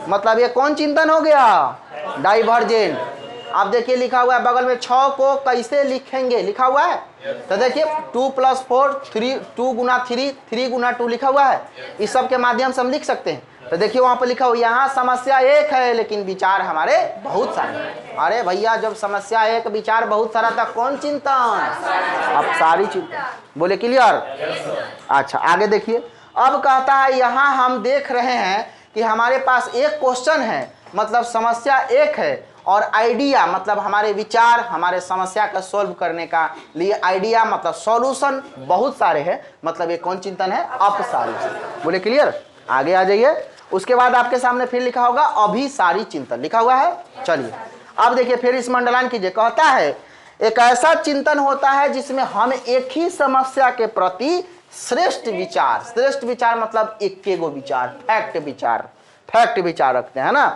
S1: मतलब ये कौन चिंतन हो गया? डाइवर्जेंट। आप देखिए लिखा हुआ है बगल में 6 को कैसे लिखेंगे लिखा हुआ है, तो देखिए 2 + 4 3, 2 × 3, 3 × 2 लिखा हुआ है। इस सब के माध्यम से हम लिख सकते हैं। तो देखिए वहां पर लिखा हुआ, यहाँ समस्या एक है लेकिन विचार हमारे बहुत सारे हैं। अरे भैया, जब समस्या एक विचार बहुत सारा था, कौन चिंतन? अब सारी चिंतन। बोले क्लियर? अच्छा आगे देखिए, अब कहता है यहाँ हम देख रहे हैं कि हमारे पास एक क्वेश्चन है, मतलब समस्या एक है, और आइडिया मतलब हमारे विचार, हमारे समस्या का सॉल्व करने का लिए आइडिया मतलब सॉल्यूशन बहुत सारे हैं। मतलब ये कौन चिंतन है? अपसारी। बोले क्लियर? आगे आ जाइए। उसके बाद आपके सामने फिर लिखा होगा अभिसारी चिंतन, लिखा हुआ है। चलिए अब देखिए फिर इस मंडलान कीजिए, कहता है एक ऐसा चिंतन होता है जिसमें हम एक ही समस्या के प्रति श्रेष्ठ विचार, श्रेष्ठ विचार मतलब एक गो विचार, फैक्ट विचार रखते हैं ना।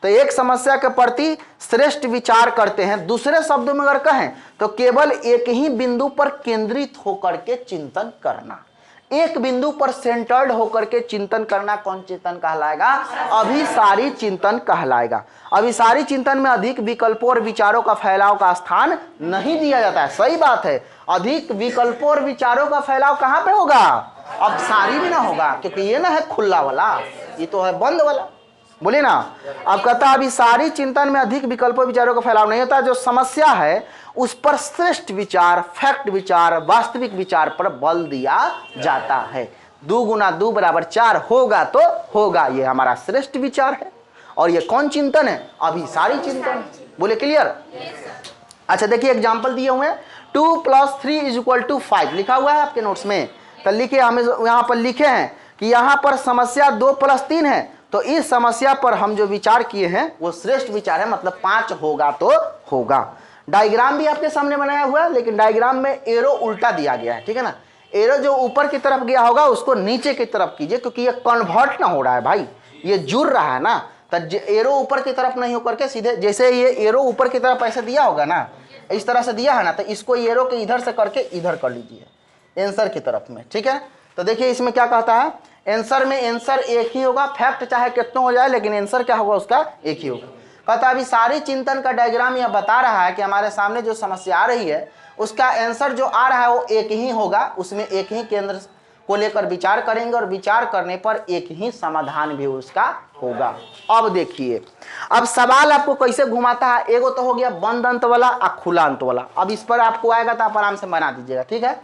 S1: तो एक समस्या के प्रति श्रेष्ठ विचार करते हैं। दूसरे शब्दों में अगर कहें तो केवल एक ही बिंदु पर केंद्रित होकर के चिंतन करना, एक बिंदु पर सेंटर्ड होकर के चिंतन करना कौन चिंतन कहलाएगा? अभिसारी चिंतन कहलाएगा। अभिसारी चिंतन में अधिक विकल्पों और विचारों का फैलाव का स्थान नहीं दिया जाता है। सही बात है, अधिक विकल्पों और विचारों का फैलाव कहाँ पे होगा? अपसारी में ना होगा, क्योंकि ये ना है खुला वाला, ये तो है बंद वाला। बोलिए ना। अब कहता है अभिसारी चिंतन में अधिक विकल्पों विचारों का फैलाव नहीं होता। जो समस्या है उस पर श्रेष्ठ विचार, फैक्ट विचार, वास्तविक विचार पर बल दिया जाता है। 2 × 2 = 4 होगा तो होगा, ये हमारा श्रेष्ठ विचार है। और ये कौन चिंतन है? अभिसारी चिंतन। बोले क्लियर? अच्छा देखिए एग्जाम्पल दिए हुए हैं, 2 + 3 = 5 लिखा हुआ है आपके नोट्स में। तो लिखिए, हमें यहाँ पर लिखे हैं कि यहाँ पर समस्या 2 + 3 है, तो इस समस्या पर हम जो विचार किए हैं वो श्रेष्ठ विचार है, मतलब 5 होगा तो होगा। डायग्राम भी आपके सामने बनाया हुआ है, लेकिन डायग्राम में एरो उल्टा दिया गया है, ठीक है ना। एरो जो ऊपर की तरफ गया होगा उसको नीचे की तरफ कीजिए, क्योंकि ये कन्वर्ट ना हो रहा है भाई, ये जुड़ रहा है ना। तो एरो ऊपर की तरफ नहीं होकर के सीधे, जैसे ये एरो ऊपर की तरफ ऐसे दिया होगा ना, इस तरह से दिया है ना, तो इसको एरो के इधर से करके इधर कर लीजिए आंसर की तरफ में, ठीक है। तो देखिए इसमें क्या कहता है, आंसर में आंसर एक ही होगा, फैक्ट चाहे कितना हो जाए लेकिन आंसर क्या होगा उसका एक ही होगा। कहता है अभी सारी चिंतन का डायग्राम यह बता रहा है कि हमारे सामने जो समस्या आ रही है उसका आंसर जो आ रहा है वो एक ही होगा, उसमें एक ही केंद्र को लेकर विचार करेंगे और विचार करने पर एक ही समाधान भी उसका होगा। अब देखिए, अब सवाल आपको कैसे घुमाता है, एगो तो हो गया बंद अंत वाला और खुला अंत वाला। अब इस पर आपको आएगा तो आप आराम से बना दीजिएगा, ठीक है।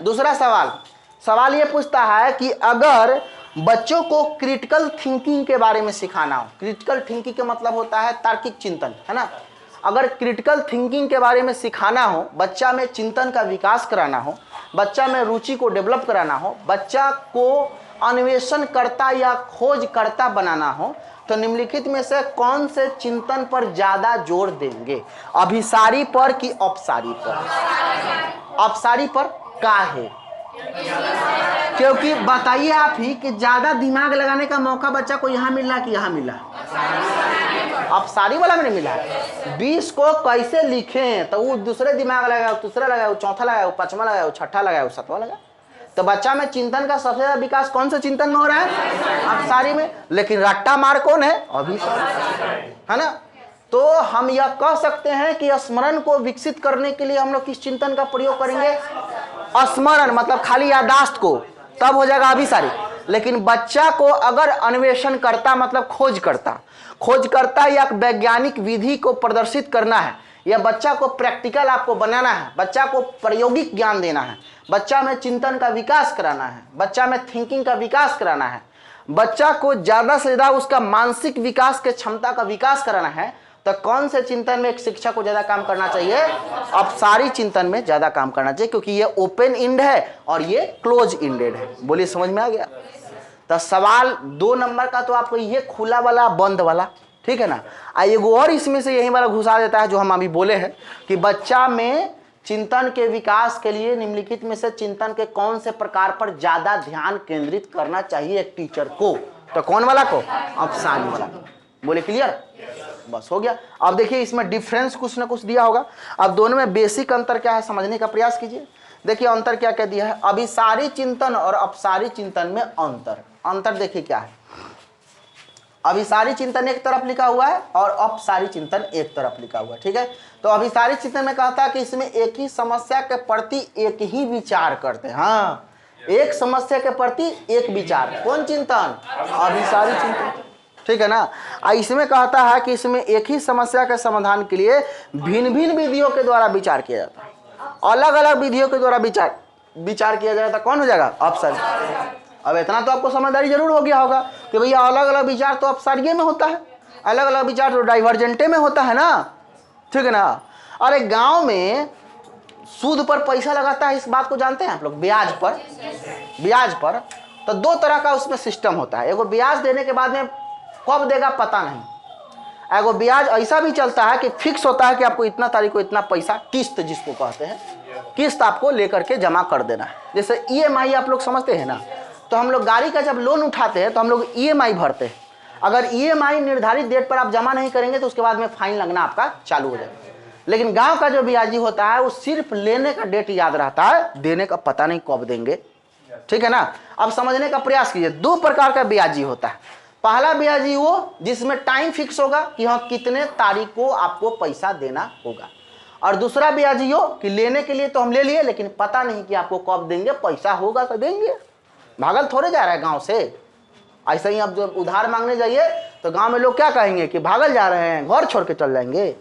S1: दूसरा सवाल ये पूछता है कि अगर बच्चों को क्रिटिकल थिंकिंग के बारे में सिखाना हो, क्रिटिकल थिंकिंग का मतलब होता है तार्किक चिंतन, है ना। अगर क्रिटिकल थिंकिंग के बारे में सिखाना हो, बच्चा में चिंतन का विकास कराना हो, बच्चा में रुचि को डेवलप कराना हो, बच्चा को अन्वेषण करता या खोज करता बनाना हो, तो निम्नलिखित में से कौन से चिंतन पर ज्यादा जोर देंगे? अभिसारी पर कि अपसारी पर? अपसारी पर काहे? क्योंकि बताइए आप ही कि ज्यादा दिमाग लगाने का मौका बच्चा को यहाँ मिला कि यहाँ मिला? अपसारी वाला में नहीं मिला है। 20 को कैसे लिखें, तो वो दूसरे दिमाग लगाओ, तीसरा लगाओ, चौथा लगाओ, पांचवा लगाओ, छठा लगाओ, सातवां लगाओ। तो बच्चा में चिंतन का सबसे ज्यादा विकास कौन से चिंतन में हो रहा है? अपसारी में। लेकिन रट्टा मार कौन है? अभिसारी, है ना। तो हम यह कह सकते हैं कि स्मरण को विकसित करने के लिए हम लोग किस चिंतन का प्रयोग करेंगे? स्मरण मतलब खाली याददाश्त को, तब हो जाएगा अभिसारी। लेकिन बच्चा को अगर अन्वेषण करता मतलब खोज करता या वैज्ञानिक विधि को प्रदर्शित करना है, या बच्चा को प्रैक्टिकल आपको बनाना है, बच्चा को प्रायोगिक ज्ञान देना है, बच्चा में चिंतन का विकास कराना है, बच्चा में थिंकिंग का विकास कराना है, बच्चा को ज्यादा से ज्यादा उसका मानसिक विकास के क्षमता का विकास कराना है तो कौन से चिंतन में एक शिक्षक को ज्यादा काम करना चाहिए? अपसारी चिंतन में ज्यादा काम करना चाहिए, क्योंकि ये ओपन इंड है और ये क्लोज इंडेड है। बोलिए समझ में आ गया? तो सवाल 2 नंबर का तो आपको ये खुला वाला बंद वाला, ठीक है ना। एगो और इसमें से यही वाला घुसा देता है जो हम अभी बोले हैं कि बच्चा में चिंतन के विकास के लिए निम्नलिखित में से चिंतन के कौन से प्रकार पर ज्यादा ध्यान केंद्रित करना चाहिए एक टीचर को? तो कौन वाला को? अपसारी वाला। बोले क्लियर? बस हो गया। अब देखिए इसमें डिफरेंस कुछ ना कुछ दिया होगा। अब दोनों में बेसिक अंतर क्या है समझने का प्रयास कीजिए। देखिए अंतर क्या कह दिया है, अभिसारी चिंतन और अपसारी चिंतन में अंतर देखिए क्या है। अभिसारी चिंतन एक तरफ लिखा हुआ है और अपसारी चिंतन एक तरफ लिखा हुआ है, ठीक है। तो अभिसारी चिंतन में कहता है कि इसमें एक ही समस्या के प्रति एक ही विचार करते हैं। हाँ, एक समस्या के प्रति एक विचार। कौन चिंतन? अभिसारी चिंतन, ठीक है ना। इसमें कहता है कि इसमें एक ही समस्या के समाधान के लिए भिन्न भिन्न विधियों के द्वारा विचार किया जाता है, अलग अलग विधियों के द्वारा विचार किया जाता है। कौन हो जाएगा? अपसारी। अब इतना तो आपको समझदारी जरूर हो गया होगा कि भैया अलग अलग विचार तो अपसारीय में होता है, अलग अलग विचार तो डाइवर्जेंटे में होता है ना, ठीक है ना। अरे गांव में सूद पर पैसा लगाता है, इस बात को जानते हैं आप लोग? ब्याज पर तो 2 तरह का उसमें सिस्टम होता है। एगो ब्याज देने के बाद में कब देगा पता नहीं। एगो ब्याज ऐसा भी चलता है कि फिक्स होता है कि आपको इतना तारीख को इतना पैसा, किस्त जिसको कहते हैं, किस्त आपको लेकर के जमा कर देना है। जैसे EMI आप लोग समझते हैं ना, तो हम लोग गाड़ी का जब लोन उठाते हैं तो हम लोग EMI भरते हैं। अगर EMI निर्धारित डेट पर आप जमा नहीं करेंगे तो उसके बाद में फाइन लगना आपका चालू हो जाएगा। लेकिन गांव का जो ब्याजी होता है वो सिर्फ लेने का डेट याद रहता है, देने का पता नहीं कब देंगे, ठीक है ना। अब समझने का प्रयास कीजिए। 2 प्रकार का ब्याजी होता है। पहला ब्याजी वो जिसमें टाइम फिक्स होगा कि हाँ कितने तारीख को आपको पैसा देना होगा, और दूसरा ब्याजी हो कि लेने के लिए तो हम ले लिए लेकिन पता नहीं कि आपको कब देंगे, पैसा होगा तो देंगे। भागल थोड़े जा रहा है गांव से। ऐसे ही अब जब उधार मांगने जाइए तो गांव में लोग क्या कहेंगे कि भागल जा रहे हैं, घर छोड़ के चल जाएंगे।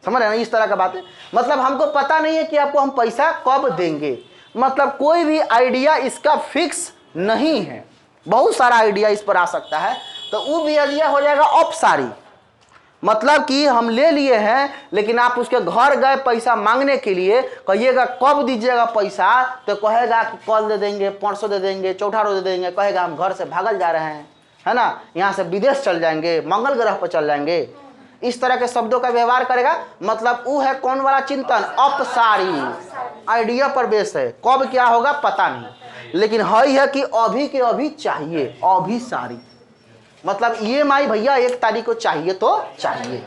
S1: समझ रहे हैं ना, इस तरह का बात है। मतलब हमको पता नहीं है कि आपको हम पैसा कब देंगे, मतलब कोई भी आइडिया इसका फिक्स नहीं है। बहुत सारा आइडिया इस पर आ सकता है, तो वो भी आइडिया हो जाएगा अपसारी। मतलब कि हम ले लिए हैं लेकिन आप उसके घर गए पैसा मांगने के लिए, कहिएगा कब दीजिएगा पैसा, तो कहेगा कि कल दे देंगे, परसों दे देंगे, चौथा रोज दे देंगे। कहेगा हम घर से भागल जा रहे हैं, है ना, यहाँ से विदेश चल जाएंगे, मंगल ग्रह पर चल जाएंगे। इस तरह के शब्दों का व्यवहार करेगा। मतलब वो है कौन वाला चिंतन? अपसारी। आइडिया पर बेस है, कब क्या होगा पता नहीं, लेकिन है कि अभी के अभी चाहिए। अभिसारी मतलब EMI भैया 1 तारीख को चाहिए तो चाहिए।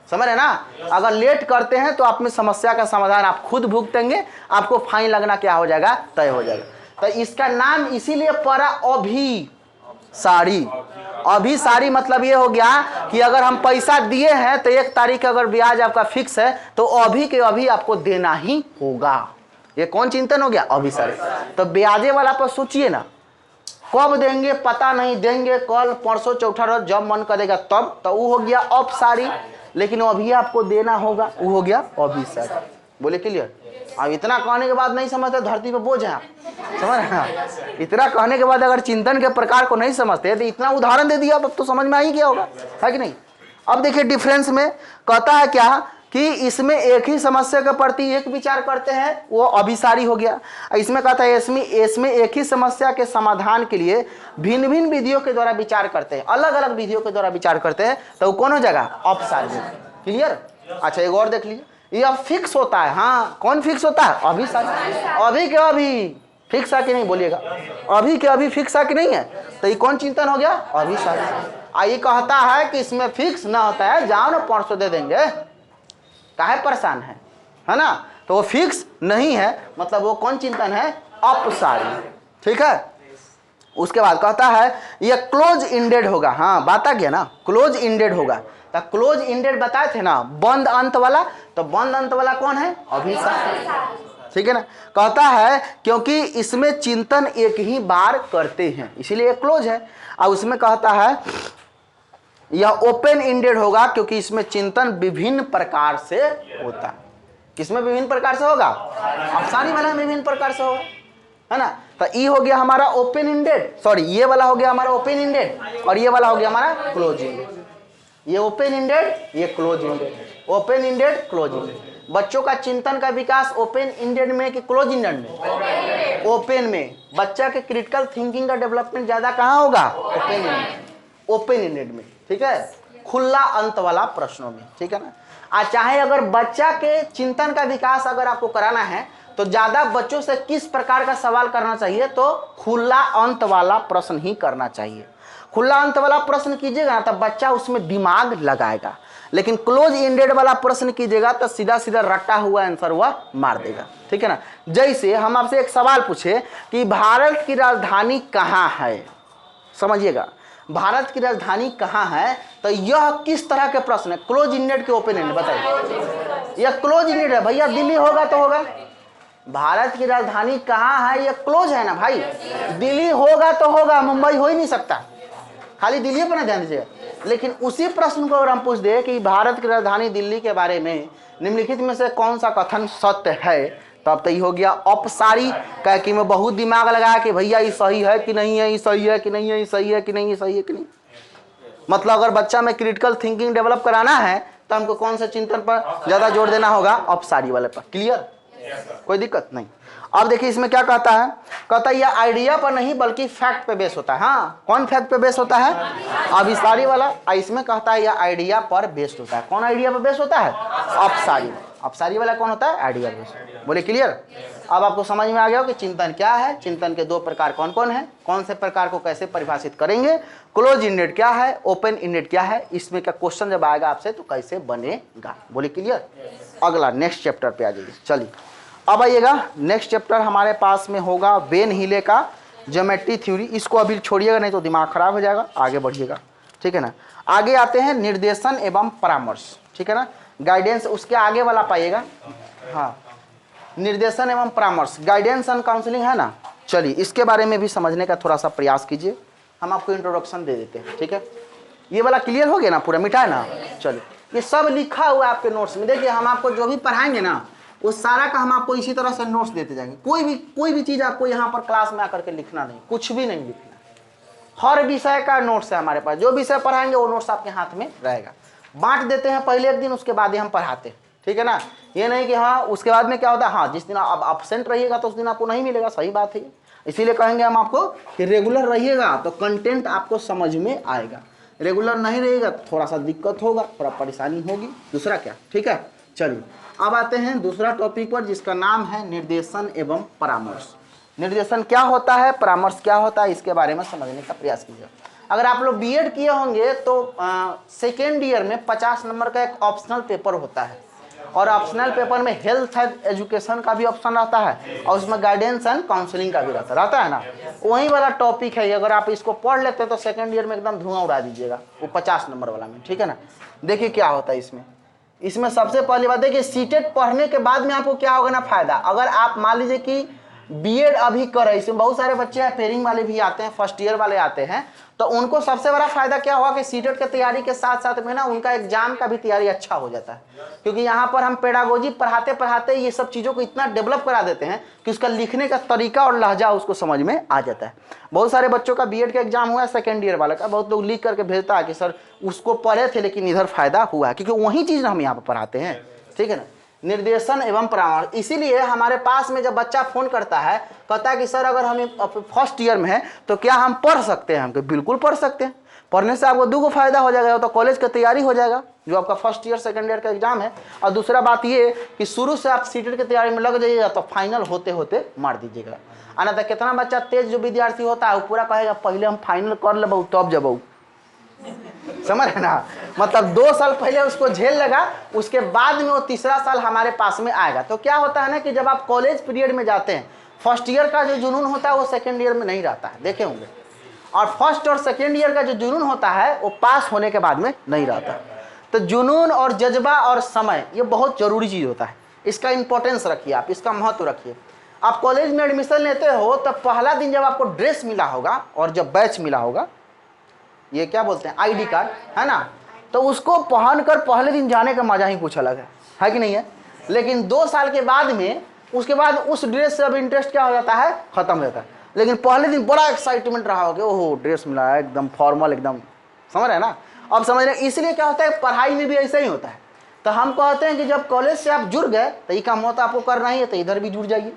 S1: समझ रहे ना। अगर लेट करते हैं तो आप में समस्या का समाधान आप खुद भुगतेंगे, आपको फाइन लगना क्या हो जाएगा? तय हो जाएगा। तो इसका नाम इसीलिए पड़ा अभिसारी। अभिसारी मतलब ये हो गया कि अगर हम पैसा दिए हैं तो 1 तारीख अगर ब्याज आपका फिक्स है तो अभी के अभी आपको देना ही होगा। ये कौन चिंतन हो गया? अभिसारी। तो ब्याजे वाला पर सोचिए ना, कब देंगे पता नहीं, देंगे कल, परसों, चौथा रोज, जब मन करेगा तब, तो वो हो गया अपसारी। लेकिन अभी आपको देना होगा, वो हो गया अभिसारी। बोले क्लियर? अब इतना कहने के बाद नहीं समझते, धरती पे बोझ है आप, समझ रहे हैं। इतना कहने के बाद अगर चिंतन के प्रकार को नहीं समझते तो इतना उदाहरण दे दिया, अब तो समझ में आ ही गया होगा, है कि नहीं। अब देखिए डिफरेंस में कहता है क्या कि इसमें एक ही समस्या के प्रति एक विचार करते हैं, वो अभिसारी हो गया। इसमें कहता है इसमें एक ही समस्या के समाधान के लिए भिन्न भिन्न विधियों के द्वारा विचार करते हैं, अलग अलग विधियों के द्वारा विचार करते हैं, तो वो कौन हो जाएगा? अपसारी। क्लियर? अच्छा एक और देख लीजिए, ये फिक्स होता है। हाँ, कौन फिक्स होता है? अभिसारी। अभी के अभी फिक्स है कि नहीं? बोलिएगा, अभी के अभी फिक्स है कि नहीं है? तो ये कौन चिंतन हो गया? अभिसारी। ये कहता है कि इसमें फिक्स ना होता है, जाओ ना परसों दे देंगे, काहे परेशान है ना। तो वो फिक्स नहीं है, मतलब वो कौन चिंतन है? अपसारी। ठीक है। उसके बाद कहता है ये क्लोज इंडेड होगा। हाँ बात आ गया ना, क्लोज इंडेड होगा। तो क्लोज इंडेड बताए थे ना, बंद अंत वाला, तो बंद अंत वाला कौन है? अभिसारी। ठीक है ना। कहता है क्योंकि इसमें चिंतन एक ही बार करते हैं इसीलिए क्लोज है। और उसमें कहता है यह ओपन इंडेड होगा क्योंकि इसमें चिंतन विभिन्न प्रकार से होता है। किसमें विभिन्न प्रकार से होगा? अपसारी वाला में विभिन्न प्रकार से होगा। है ना। तो ई हो गया हमारा ओपन इंडेड, सॉरी ये वाला हो गया हमारा ओपन इंडेड और ये वाला हो गया हमारा क्लोज इंडेड। ये ओपन इंडेड, ये close ended, open ended close ended. बच्चों का चिंतन का विकास ओपन इंडेड में कि क्लोज इंडेड में? ओपन में। बच्चा के क्रिटिकल थिंकिंग का डेवलपमेंट ज्यादा कहाँ होगा? ओपन इंडेड, ओपन इंडेड में, ठीक है, खुला अंत वाला प्रश्नों में, ठीक है ना। चाहे अगर बच्चा के चिंतन का विकास अगर आपको कराना है तो ज्यादा बच्चों से किस प्रकार का सवाल करना चाहिए? तो खुला अंत वाला प्रश्न ही करना चाहिए। खुला अंत वाला प्रश्न कीजिएगा ना तब बच्चा उसमें दिमाग लगाएगा, लेकिन क्लोज एंडेड वाला प्रश्न कीजिएगा तो सीधा सीधा रटा हुआ आंसर वह मार देगा, ठीक है ना। जैसे हम आपसे एक सवाल पूछे कि भारत की राजधानी कहाँ है, समझिएगा, भारत की राजधानी कहाँ है, तो यह किस तरह के प्रश्न है? क्लोज एंडेड के ओपन एंडेड? बताइए। यह क्लोज एंडेड है भैया, दिल्ली होगा तो होगा। भारत की राजधानी कहाँ है, यह क्लोज है ना भाई, दिल्ली होगा तो होगा, मुंबई हो ही नहीं सकता, खाली दिल्ली पर ना ध्यान दीजिएगा। लेकिन उसी प्रश्न को अगर हम पूछ दे कि भारत की राजधानी दिल्ली के बारे में निम्नलिखित में से कौन सा कथन सत्य है, तब तो ये हो गया अपसारी। कह कि मैं बहुत दिमाग लगाया कि भैया ये सही है कि नहीं है, ये सही है कि नहीं है, ये सही है कि नहीं, ये सही है कि नहीं। मतलब अगर बच्चा में क्रिटिकल थिंकिंग डेवलप कराना है तो हमको कौन से चिंतन पर ज्यादा जोर देना होगा? अपसारी वाले पर। क्लियर? कोई दिक्कत नहीं। अब देखिए इसमें क्या कहता है, कहता है यह आइडिया पर नहीं बल्कि फैक्ट पे बेस होता है। हाँ, कौन फैक्ट पे बेस होता है? अभिसारी वाला। इसमें कहता है यह आइडिया पर बेस्ड होता है। कौन आइडिया पर बेस होता है? अपसारी। अपसारी वाला कौन होता है? Idea based. बोले क्लियर? अब आपको समझ में आ गया हो कि चिंतन क्या है, चिंतन के दो प्रकार कौन कौन है, कौन से प्रकार को कैसे परिभाषित करेंगे, क्लोज इंडेड क्या है, ओपन इंडेड क्या है, इसमें का क्वेश्चन जब आएगा आपसे तो कैसे बनेगा। बोले क्लियर? अगला नेक्स्ट चैप्टर पे आ जाइए। चलिए अब आइएगा, नेक्स्ट चैप्टर हमारे पास में होगा वेन हीले का ज्योमेट्री थ्योरी। इसको अभी छोड़िएगा नहीं तो दिमाग खराब हो जाएगा, आगे बढ़िएगा, ठीक है ना। आगे आते हैं निर्देशन एवं परामर्श, ठीक है ना, गाइडेंस, उसके आगे वाला पाइएगा। हाँ, निर्देशन एवं परामर्श, गाइडेंस एंड काउंसलिंग है ना। चलिए इसके बारे में भी समझने का थोड़ा सा प्रयास कीजिए, हम आपको इंट्रोडक्शन दे देते हैं, ठीक है। ये वाला क्लियर हो गया ना, पूरा मिटा है ना। चलिए ये सब लिखा हुआ है आपके नोट्स में। देखिए हम आपको जो भी पढ़ाएंगे ना वो सारा का हम आपको इसी तरह से नोट्स देते जाएंगे। कोई भी चीज आपको यहाँ पर क्लास में आकर के लिखना नहीं, कुछ भी नहीं लिखना। हर विषय का नोट्स है हमारे पास, जो विषय पढ़ाएंगे वो नोट्स आपके हाथ में रहेगा। बांट देते हैं पहले एक दिन, उसके बाद ही हम पढ़ाते हैं, ठीक है ना। ये नहीं कि हाँ उसके बाद में क्या होता है, हाँ जिस दिन आप अब्सेंट रहिएगा तो उस दिन आपको नहीं मिलेगा, सही बात है। इसीलिए कहेंगे हम आपको कि रेगुलर रहिएगा तो कंटेंट आपको समझ में आएगा, रेगुलर नहीं रहेगा तो थोड़ा सा दिक्कत होगा, थोड़ा परेशानी होगी, दूसरा क्या, ठीक है। चलिए अब आते हैं दूसरा टॉपिक पर जिसका नाम है निर्देशन एवं परामर्श। निर्देशन क्या होता है, परामर्श क्या होता है, इसके बारे में समझने का प्रयास कीजिए। अगर आप लोग बीएड किए होंगे तो सेकेंड ईयर में 50 नंबर का एक ऑप्शनल पेपर होता है और ऑप्शनल पेपर में हेल्थ एंड एजुकेशन का भी ऑप्शन रहता है और उसमें गाइडेंस एंड काउंसलिंग का भी रहता है ना। वही वाला टॉपिक है, अगर आप इसको पढ़ लेते हैं तो सेकेंड ईयर में एकदम धुआं उड़ा दीजिएगा, वो 50 नंबर वाला में, ठीक है ना। देखिए क्या होता है इसमें सबसे पहली बात है कि सीटेट पढ़ने के बाद में आपको क्या होगा ना फायदा। अगर आप मान लीजिए कि बीएड अभी कर रहे हैं, इसमें बहुत सारे बच्चे हैं, पेयरिंग वाले भी आते हैं, फर्स्ट ईयर वाले आते हैं, तो उनको सबसे बड़ा फायदा क्या हुआ कि सीटेट की तैयारी के साथ साथ में ना उनका एग्जाम का भी तैयारी अच्छा हो जाता है। क्योंकि यहाँ पर हम पेडागोजी पढ़ाते पढ़ाते ये सब चीज़ों को इतना डेवलप करा देते हैं कि उसका लिखने का तरीका और लहजा उसको समझ में आ जाता है। बहुत सारे बच्चों का बीएड का एग्जाम हुआ है सेकेंड ईयर वाला का, बहुत लोग लिख करके भेजता है कि सर उसको पढ़े थे लेकिन इधर फायदा हुआ है, क्योंकि वही चीज़ हम यहाँ पर पढ़ाते हैं, ठीक है ना। निर्देशन एवं परामर्श, इसीलिए हमारे पास में जब बच्चा फोन करता है कहता है कि सर अगर हम फर्स्ट ईयर में है तो क्या हम पढ़ सकते हैं, हमको बिल्कुल पढ़ सकते हैं। पढ़ने से आपको दो फायदा हो जाएगा, तो कॉलेज की तैयारी हो जाएगा जो आपका फर्स्ट ईयर सेकंड ईयर का एग्जाम है, और दूसरा बात ये कि शुरू से आप सीटेट की तैयारी में लग जाइएगा तो फाइनल होते होते मार दीजिएगा। आना तो कितना बच्चा तेज जो विद्यार्थी होता है वो पूरा कहेगा पहले हम फाइनल कर लेबू तब जब, समझ है ना। मतलब 2 साल पहले उसको झेल लगा, उसके बाद में वो तीसरा साल हमारे पास में आएगा। तो क्या होता है ना कि जब आप कॉलेज पीरियड में जाते हैं फर्स्ट ईयर का जो जुनून होता है वो सेकेंड ईयर में नहीं रहता है, देखे होंगे। और फर्स्ट और सेकेंड ईयर का जो जुनून होता है वो पास होने के बाद में नहीं रहता। तो जुनून और जज्बा और समय ये बहुत जरूरी चीज़ होता है, इसका इंपॉर्टेंस रखिए आप, इसका महत्व रखिए। आप कॉलेज में एडमिशन लेते हो तो पहला दिन जब आपको ड्रेस मिला होगा और जब बैच मिला होगा, ये क्या बोलते हैं आईडी कार्ड, है ना, तो उसको पहन कर पहले दिन जाने का मजा ही कुछ अलग है कि नहीं है। लेकिन 2 साल के बाद में उसके बाद उस ड्रेस से अब इंटरेस्ट क्या हो जाता है, खत्म हो जाता है। लेकिन पहले दिन बड़ा एक्साइटमेंट रहा होगा, ओहो ड्रेस मिला है एकदम फॉर्मल एकदम, समझ रहे हैं ना। अब समझ रहे हैं, इसलिए क्या होता है पढ़ाई में भी ऐसा ही होता है। तो हम कहते हैं कि जब कॉलेज से आप जुड़ गए तो ये काम होता आपको करना ही है, तो इधर भी जुड़ जाइए।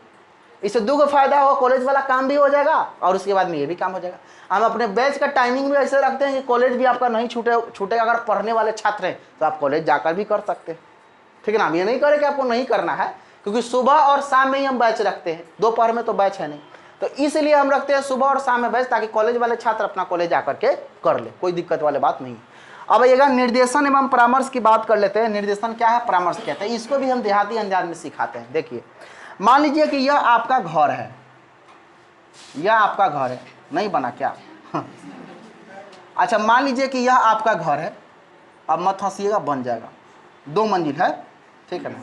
S1: इससे दो गो फायदा होगा, कॉलेज वाला काम भी हो जाएगा और उसके बाद में ये भी काम हो जाएगा। हम अपने बैच का टाइमिंग भी ऐसे रखते हैं कि कॉलेज भी आपका नहीं छूटेगा। अगर पढ़ने वाले छात्र हैं तो आप कॉलेज जाकर भी कर सकते हैं, ठीक है ना। हम ये नहीं करें कि आपको नहीं करना है, क्योंकि सुबह और शाम में ही हम बैच रखते हैं, दोपहर में तो बैच है नहीं। तो इसलिए हम रखते हैं सुबह और शाम में बैच, ताकि कॉलेज वाले छात्र अपना कॉलेज जाकर के कर ले, कोई दिक्कत वाली बात नहीं। अब आइएगा निर्देशन एवं परामर्श की बात कर लेते हैं। निर्देशन क्या है, परामर्श कहते हैं। इसको भी हम देहाती अंदाज में सिखाते हैं। देखिए मान लीजिए कि यह आपका घर है, यह आपका घर है, नहीं बना क्या अच्छा मान लीजिए कि यह आपका घर है, अब मत हंसिएगा, बन जाएगा, 2 मंजिल है, ठीक है ना।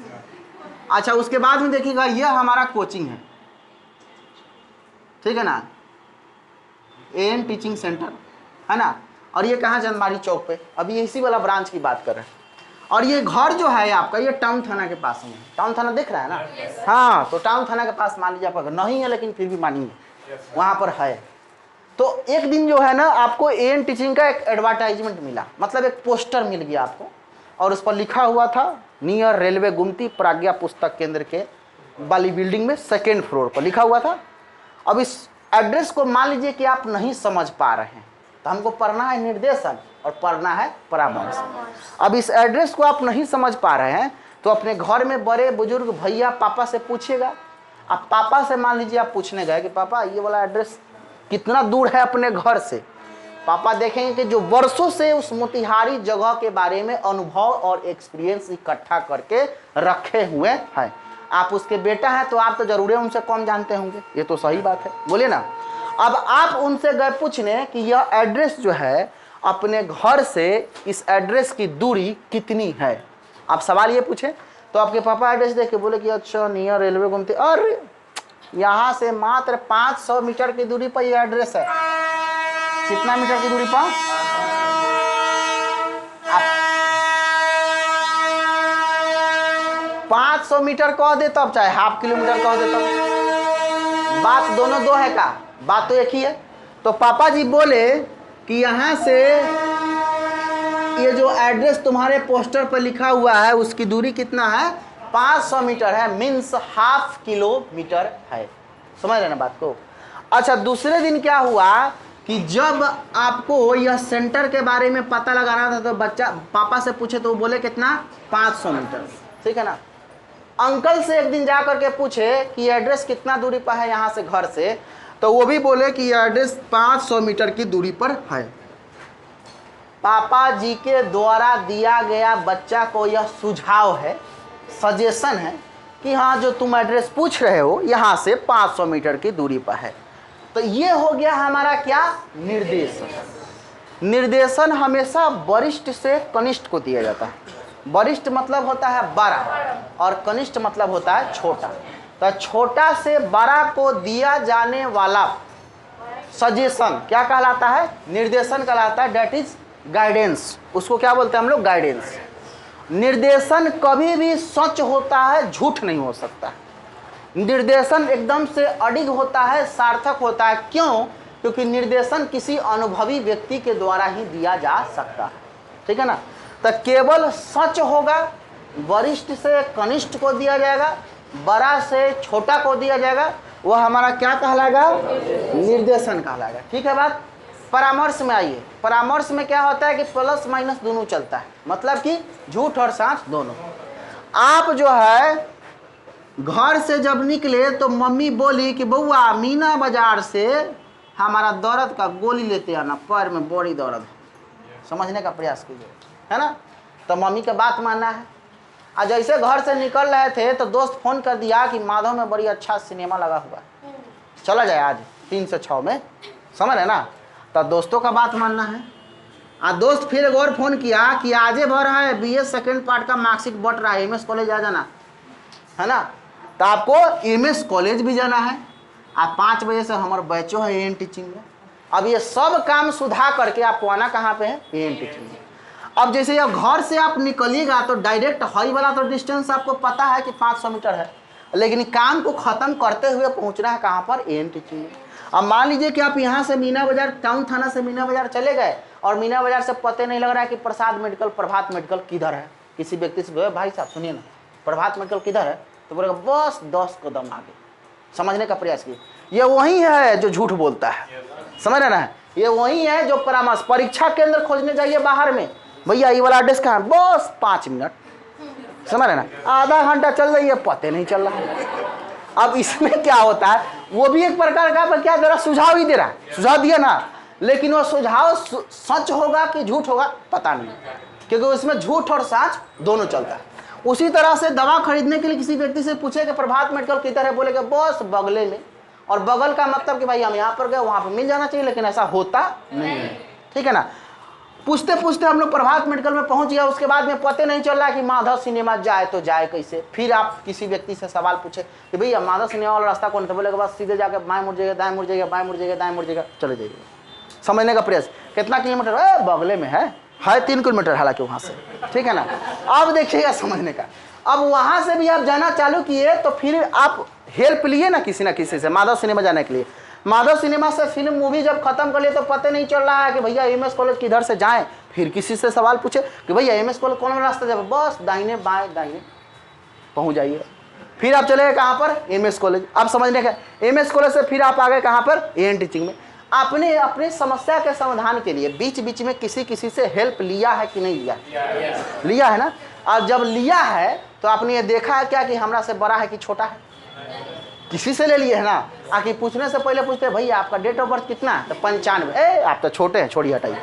S1: अच्छा उसके बाद में देखिएगा यह हमारा कोचिंग है, ठीक है ना, एएन टीचिंग सेंटर है ना। और ये कहाँ, जनमारी चौक पे, अभी इसी वाला ब्रांच की बात कर रहे हैं। और ये घर जो है आपका, ये टाउन थाना के पास में, टाउन थाना दिख रहा है ना, हाँ, तो टाउन थाना के पास मान लीजिए आपका घर नहीं है, लेकिन फिर भी मानिए वहाँ पर है। तो एक दिन जो है ना आपको एएन टीचिंग का एक एडवर्टाइजमेंट मिला, मतलब एक पोस्टर मिल गया आपको, और उस पर लिखा हुआ था नियर रेलवे गुमती प्राज्ञा पुस्तक केंद्र के वाली बिल्डिंग में 2nd फ्लोर पर लिखा हुआ था। अब इस एड्रेस को मान लीजिए कि आप नहीं समझ पा रहे हैं, तो हमको पढ़ना है निर्देशन और पढ़ना है परामर्श। अब इस एड्रेस को आप नहीं समझ पा रहे हैं तो अपने घर में बड़े बुजुर्ग भैया पापा से पूछिएगा। आप पापा से मान लीजिए आप पूछने गए कि पापा ये वाला एड्रेस कितना दूर है अपने घर से, पापा देखेंगे कि जो वर्षों से उस मोतिहारी जगह के बारे में अनुभव और एक्सपीरियंस इकट्ठा करके रखे हुए हैं। आप उसके बेटा हैं तो आप तो जरूर उनसे कम जानते होंगे, ये तो सही बात है, बोलिए ना। अब आप उनसे गए पूछने कि यह एड्रेस जो है अपने घर से इस एड्रेस की दूरी कितनी है, आप सवाल ये पूछे, तो आपके पापा एड्रेस देख के बोले कि अच्छा नियर रेलवे गुमती, अरे यहाँ से मात्र 500 मीटर की दूरी पर यह एड्रेस है। कितना मीटर की दूरी पर, आप 500 मीटर कह दे तब, चाहे ½ किलोमीटर कह दे तब, बात दोनों दो है का, बात तो एक ही है। तो पापा जी बोले कि यहाँ से ये जो एड्रेस तुम्हारे पोस्टर पर लिखा हुआ है उसकी दूरी कितना है, 500 मीटर है, मीन्स ½ किलोमीटर है। समझ रहे ना बात को। अच्छा दूसरे दिन क्या हुआ कि जब आपको यह सेंटर के बारे में पता लगाना था तो बच्चा पापा से पूछे तो वो बोले कितना, 500 मीटर, ठीक है ना। अंकल से एक दिन जा करके पूछे कि एड्रेस कितना दूरी पर है यहाँ से घर से, तो वो भी बोले कि यह एड्रेस 500 मीटर की दूरी पर है। पापा जी के द्वारा दिया गया बच्चा को यह सुझाव है, सजेशन है कि हाँ जो तुम एड्रेस पूछ रहे हो यहाँ से 500 मीटर की दूरी पर है। तो ये हो गया हमारा क्या, निर्देशन। निर्देशन हमेशा वरिष्ठ से कनिष्ठ को दिया जाता है। वरिष्ठ मतलब होता है बड़ा और कनिष्ठ मतलब होता है छोटा। तो छोटा से बड़ा को दिया जाने वाला सजेशन क्या कहलाता है, निर्देशन कहलाता है, डेट इज गाइडेंस। उसको क्या बोलते हैं हम लोग, गाइडेंस। निर्देशन कभी भी सच होता है, झूठ नहीं हो सकता। निर्देशन एकदम से अडिग होता है, सार्थक होता है। क्यों, क्योंकि निर्देशन किसी अनुभवी व्यक्ति के द्वारा ही दिया जा सकता है, ठीक है ना। तो केवल सच होगा, वरिष्ठ से कनिष्ठ को दिया जाएगा, बड़ा से छोटा को दिया जाएगा, वह हमारा क्या कहलाएगा, निर्देशन कहलाएगा, ठीक है बात। परामर्श में आइए। परामर्श में क्या होता है कि प्लस माइनस दोनों चलता है, मतलब कि झूठ और सच दोनों। आप जो है घर से जब निकले तो मम्मी बोली कि बउआ मीना बाजार से हमारा दर्द का गोली लेते आना, पैर में बड़ी दर्द है। समझने का प्रयास कीजिए, है ना। तो मम्मी का बात मानना है। और जैसे घर से निकल रहे थे तो दोस्त फोन कर दिया कि माधव में बड़ी अच्छा सिनेमा लगा हुआ है, चला जाए आज 3 से 6 में, समझ रहे ना। तो दोस्तों का बात मानना है। और दोस्त फिर एक और फोन किया कि आजे भर है BA 2nd पार्ट का मार्कशीट बट रहा है, MS कॉलेज आ जाना, है ना। तो आपको MS कॉलेज भी जाना है। आप 5 बजे से हमारे बैचो है एएन टीचिंग में। अब ये सब काम सुधा करके आपको आना कहाँ पे है, एएन टीचिंग में। अब जैसे ये घर से आप निकलिएगा तो डायरेक्ट हाई वाला तो डिस्टेंस आपको पता है कि 500 मीटर है। लेकिन काम को खत्म करते हुए पहुंचना है कहाँ पर, एएन टीचिंग में। अब मान लीजिए कि आप यहाँ से मीना बाजार, टाउन थाना से मीना बाजार चले गए और मीना बाजार से पते नहीं लग रहा है कि प्रसाद मेडिकल, प्रभात मेडिकल किधर है। किसी व्यक्ति से बोले भाई साहब सुनिए ना प्रभात मेडिकल किधर है, तो बोलेगा बस 10 कदम आगे। समझने का प्रयास कीजिए, ये वही है जो झूठ बोलता है, समझ रहे ना, ये वही है जो परामर्श, परीक्षा केंद्र खोजने जाइए बाहर में, भैया ये वाला एड्रेस कहाँ है, बस 5 मिनट, समझ रहे ना, आधा घंटा चल रही है पते नहीं चल रहा है। अब इसमें क्या होता है, वो भी एक प्रकार का क्या दे रहा, सुझाव ही दे रहा है, सुझाव दिया ना, लेकिन वो सुझाव सच होगा कि झूठ होगा पता नहीं, क्योंकि उसमें झूठ और सच दोनों चलता है। उसी तरह से दवा खरीदने के लिए किसी व्यक्ति से पूछे कि प्रभात मेडिकल किधर है, बोलेगा बस बगले में, और बगल का मतलब कि भाई हम यहाँ पर गए वहाँ पर मिल जाना चाहिए, लेकिन ऐसा होता नहीं है, ठीक है ना। पूछते पूछते हम लोग प्रभात मेडिकल में पहुंच गया, उसके बाद में पते नहीं चल रहा कि माधव सिनेमा जाए तो जाए कैसे। फिर आप किसी व्यक्ति से सवाल पूछे कि भैया माधव सिनेमा वाला रास्ता कौन था, बोलेगा बस सीधे जाके बाएं मुड़ जाइएगा, दाएं मुड़ जाइएगा, बाएं मुड़ जाइएगा, दाएं मुड़ जाइएगा, चले जाइएगा। समझने का प्रयास, कितना किलोमीटर है, बगले में है 3 किलोमीटर हालांकि वहाँ से, ठीक है ना। अब देखिएगा समझने का, अब वहाँ से भी आप जाना चालू किए तो फिर आप हेल्प लिए ना किसी से माधव सिनेमा जाने के लिए। माधव सिनेमा से फिल्म मूवी जब खत्म कर लिए तो पता नहीं चल रहा है कि भैया एमएस कॉलेज किधर से जाएं। फिर किसी से सवाल पूछे कि भैया एमएस कॉलेज कौन रास्ता जाए, बस दाहिने बाएं दाहिने पहुंच जाइए। फिर आप चले गए कहाँ पर, एमएस कॉलेज। आप समझने का, एमएस कॉलेज से फिर आप आ गए कहाँ पर, एएन टीचिंग में। आपने अपने समस्या के समाधान के लिए बीच बीच में किसी से हेल्प लिया है कि नहीं लिया, लिया है ना। और जब लिया है तो आपने ये देखा है क्या कि हमरा से बड़ा है कि छोटा है, किसी से ले लिए है ना। आखिर पूछने से पहले पूछते हैं भैया आपका डेट ऑफ बर्थ कितना है, तो 95, आप तो छोटे हैं छोड़िए हटाइए।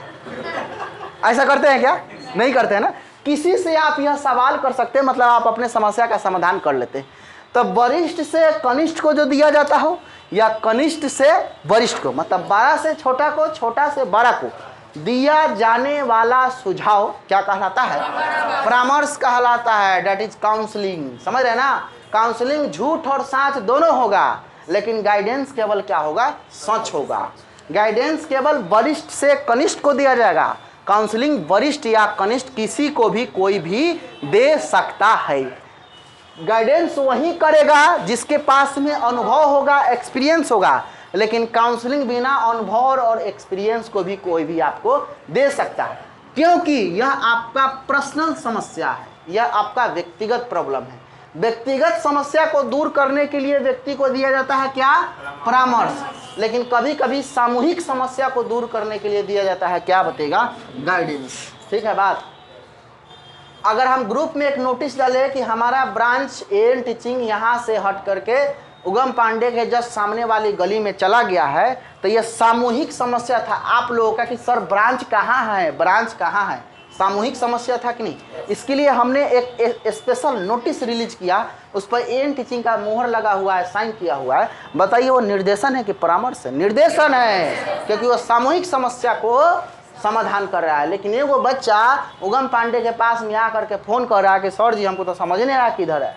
S1: ऐसा करते हैं क्या, नहीं करते हैं ना। किसी से आप यह सवाल कर सकते हैं, मतलब आप अपने समस्या का समाधान कर लेते हैं। तो वरिष्ठ से कनिष्ठ को जो दिया जाता हो, या कनिष्ठ से वरिष्ठ को, मतलब बड़ा से छोटा को, छोटा से बड़ा को दिया जाने वाला सुझाव क्या कहलाता है, परामर्श कहलाता है। That is counselling. समझ रहे ना, काउंसलिंग झूठ और सच दोनों होगा, लेकिन गाइडेंस केवल क्या होगा, सच होगा। गाइडेंस केवल वरिष्ठ से कनिष्ठ को दिया जाएगा। काउंसलिंग वरिष्ठ या कनिष्ठ किसी को भी कोई भी दे सकता है। गाइडेंस वही करेगा जिसके पास में अनुभव होगा, एक्सपीरियंस होगा, लेकिन काउंसलिंग बिना अनुभव और एक्सपीरियंस को भी कोई भी आपको दे सकता है, क्योंकि यह आपका पर्सनल समस्या है, यह आपका व्यक्तिगत प्रॉब्लम है। व्यक्तिगत समस्या को दूर करने के लिए व्यक्ति को दिया जाता है क्या, परामर्श। लेकिन कभी कभी सामूहिक समस्या को दूर करने के लिए दिया जाता है क्या, बताएगा, गाइडेंस। ठीक है बात। अगर हम ग्रुप में एक नोटिस डालें कि हमारा ब्रांच एएन टीचिंग यहाँ से हट करके उगम पांडे के जस्ट सामने वाली गली में चला गया है, तो यह सामूहिक समस्या था आप लोगों का कि सर ब्रांच कहाँ है, ब्रांच कहाँ है। सामूहिक समस्या था कि नहीं। इसके लिए हमने एक स्पेशल नोटिस रिलीज किया, उस पर एएन टीचिंग का मोहर लगा हुआ है, साइन किया हुआ है। बताइए वो निर्देशन है कि परामर्श है, निर्देशन है, क्योंकि वो सामूहिक समस्या को समाधान कर रहा है। लेकिन ये वो बच्चा उगम पांडे के पास में आकर के फ़ोन कर रहा है कि सर जी हमको तो समझ नहीं रहा किधर है।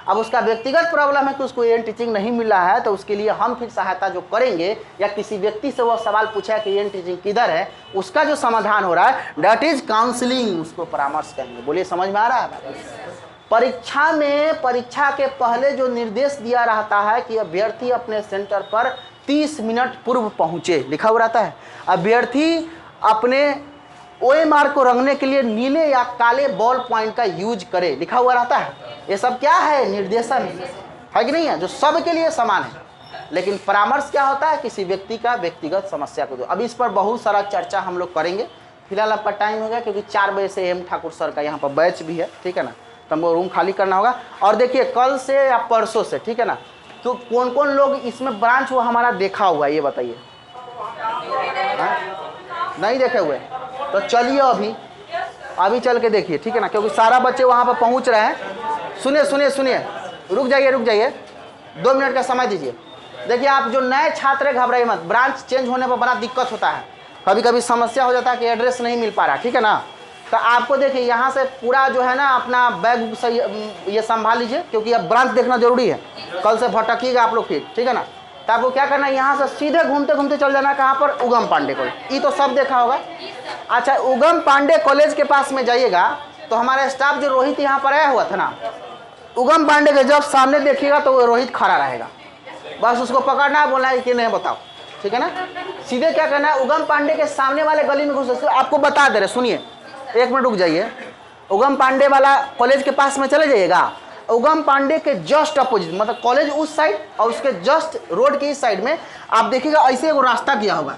S1: अब उसका व्यक्तिगत प्रॉब्लम है कि उसको एएन टीचिंग नहीं मिल रहा है, तो उसके लिए हम फिर सहायता जो करेंगे, या किसी व्यक्ति से वो सवाल पूछा कि एएन टीचिंग किधर है, उसका जो समाधान हो रहा है दैट इज काउंसलिंग, उसको परामर्श कहेंगे। बोलिए समझ में आ रहा है। परीक्षा में, परीक्षा के पहले जो निर्देश दिया रहता है कि अभ्यर्थी अपने सेंटर पर 30 मिनट पूर्व पहुँचे, लिखा हुआ रहता है। अभ्यर्थी अपने OMR को रंगने के लिए नीले या काले बॉल पॉइंट का यूज करे, लिखा हुआ रहता है। ये सब क्या है, निर्देशन है कि नहीं है, जो सबके लिए समान है। लेकिन परामर्श क्या होता है, किसी व्यक्ति का व्यक्तिगत समस्या को दो। अब इस पर बहुत सारा चर्चा हम लोग करेंगे। फिलहाल आपका टाइम हो गया, क्योंकि 4 बजे से एम ठाकुर सर का यहाँ पर बैच भी है, ठीक है ना, तो हमको रूम खाली करना होगा। और देखिए कल से या परसों से, ठीक है ना, तो कौन कौन लोग इसमें ब्रांच वो हमारा देखा हुआ है ये बताइए। नहीं देखे हुए तो चलिए अभी चल के देखिए, ठीक है ना, क्योंकि सारा बच्चे वहाँ पर पहुँच रहे हैं। सुनिए, रुक जाइए, 2 मिनट का समय दीजिए। देखिए आप जो नए छात्र घबराइए मत, ब्रांच चेंज होने पर बड़ा दिक्कत होता है, कभी कभी समस्या हो जाता है कि एड्रेस नहीं मिल पा रहा, ठीक है ना। तो आपको देखिए यहाँ से पूरा जो है ना अपना बैग सही ये संभाल लीजिए, क्योंकि अब ब्रांच देखना जरूरी है। कल से भटकिएगा आप लोग फिर, ठीक है ना। तो आपको क्या करना है, यहाँ से सीधे घूमते घूमते चल जाना कहाँ पर, उगम पांडे कॉलेज। ये तो सब देखा होगा। अच्छा, उगम पांडे कॉलेज के पास में जाइएगा तो हमारा स्टाफ जो रोहित यहाँ पर आया हुआ था ना, उगम पांडे के जब सामने देखिएगा तो वो रोहित खड़ा रहेगा, बस उसको पकड़ना है, बोलना है कि नहीं बताओ, ठीक है ना। सीधे क्या करना है, उगम पांडे के सामने वाले गली में घुस, आपको बता दे रहे, सुनिए 1 मिनट रुक जाइए। उगम पांडे वाला कॉलेज के पास में चले जाइएगा, उगम पांडे के जस्ट अपोजिट, मतलब कॉलेज उस साइड और उसके जस्ट रोड के इस साइड में आप देखिएगा ऐसे वो रास्ता किया होगा,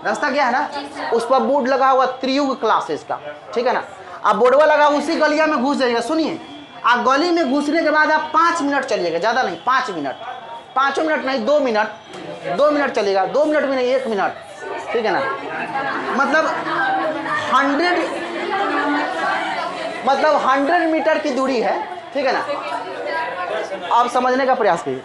S1: रास्ता क्या है ना, उस पर बोर्ड लगा हुआ त्रियुग क्लासेस का, ठीक है ना। आप बोर्डवा लगा उसी गलिया में घुस जाइएगा। सुनिए, आप गली में घुसने के बाद आप 5 मिनट चलिएगा, ज़्यादा नहीं 5 मिनट, 5 मिनट नहीं 2 मिनट, 2 मिनट चलेगा, 2 मिनट भी नहीं 1 मिनट, ठीक है ना। मतलब 100 मीटर की दूरी है, ठीक है ना। आप समझने का प्रयास कीजिए।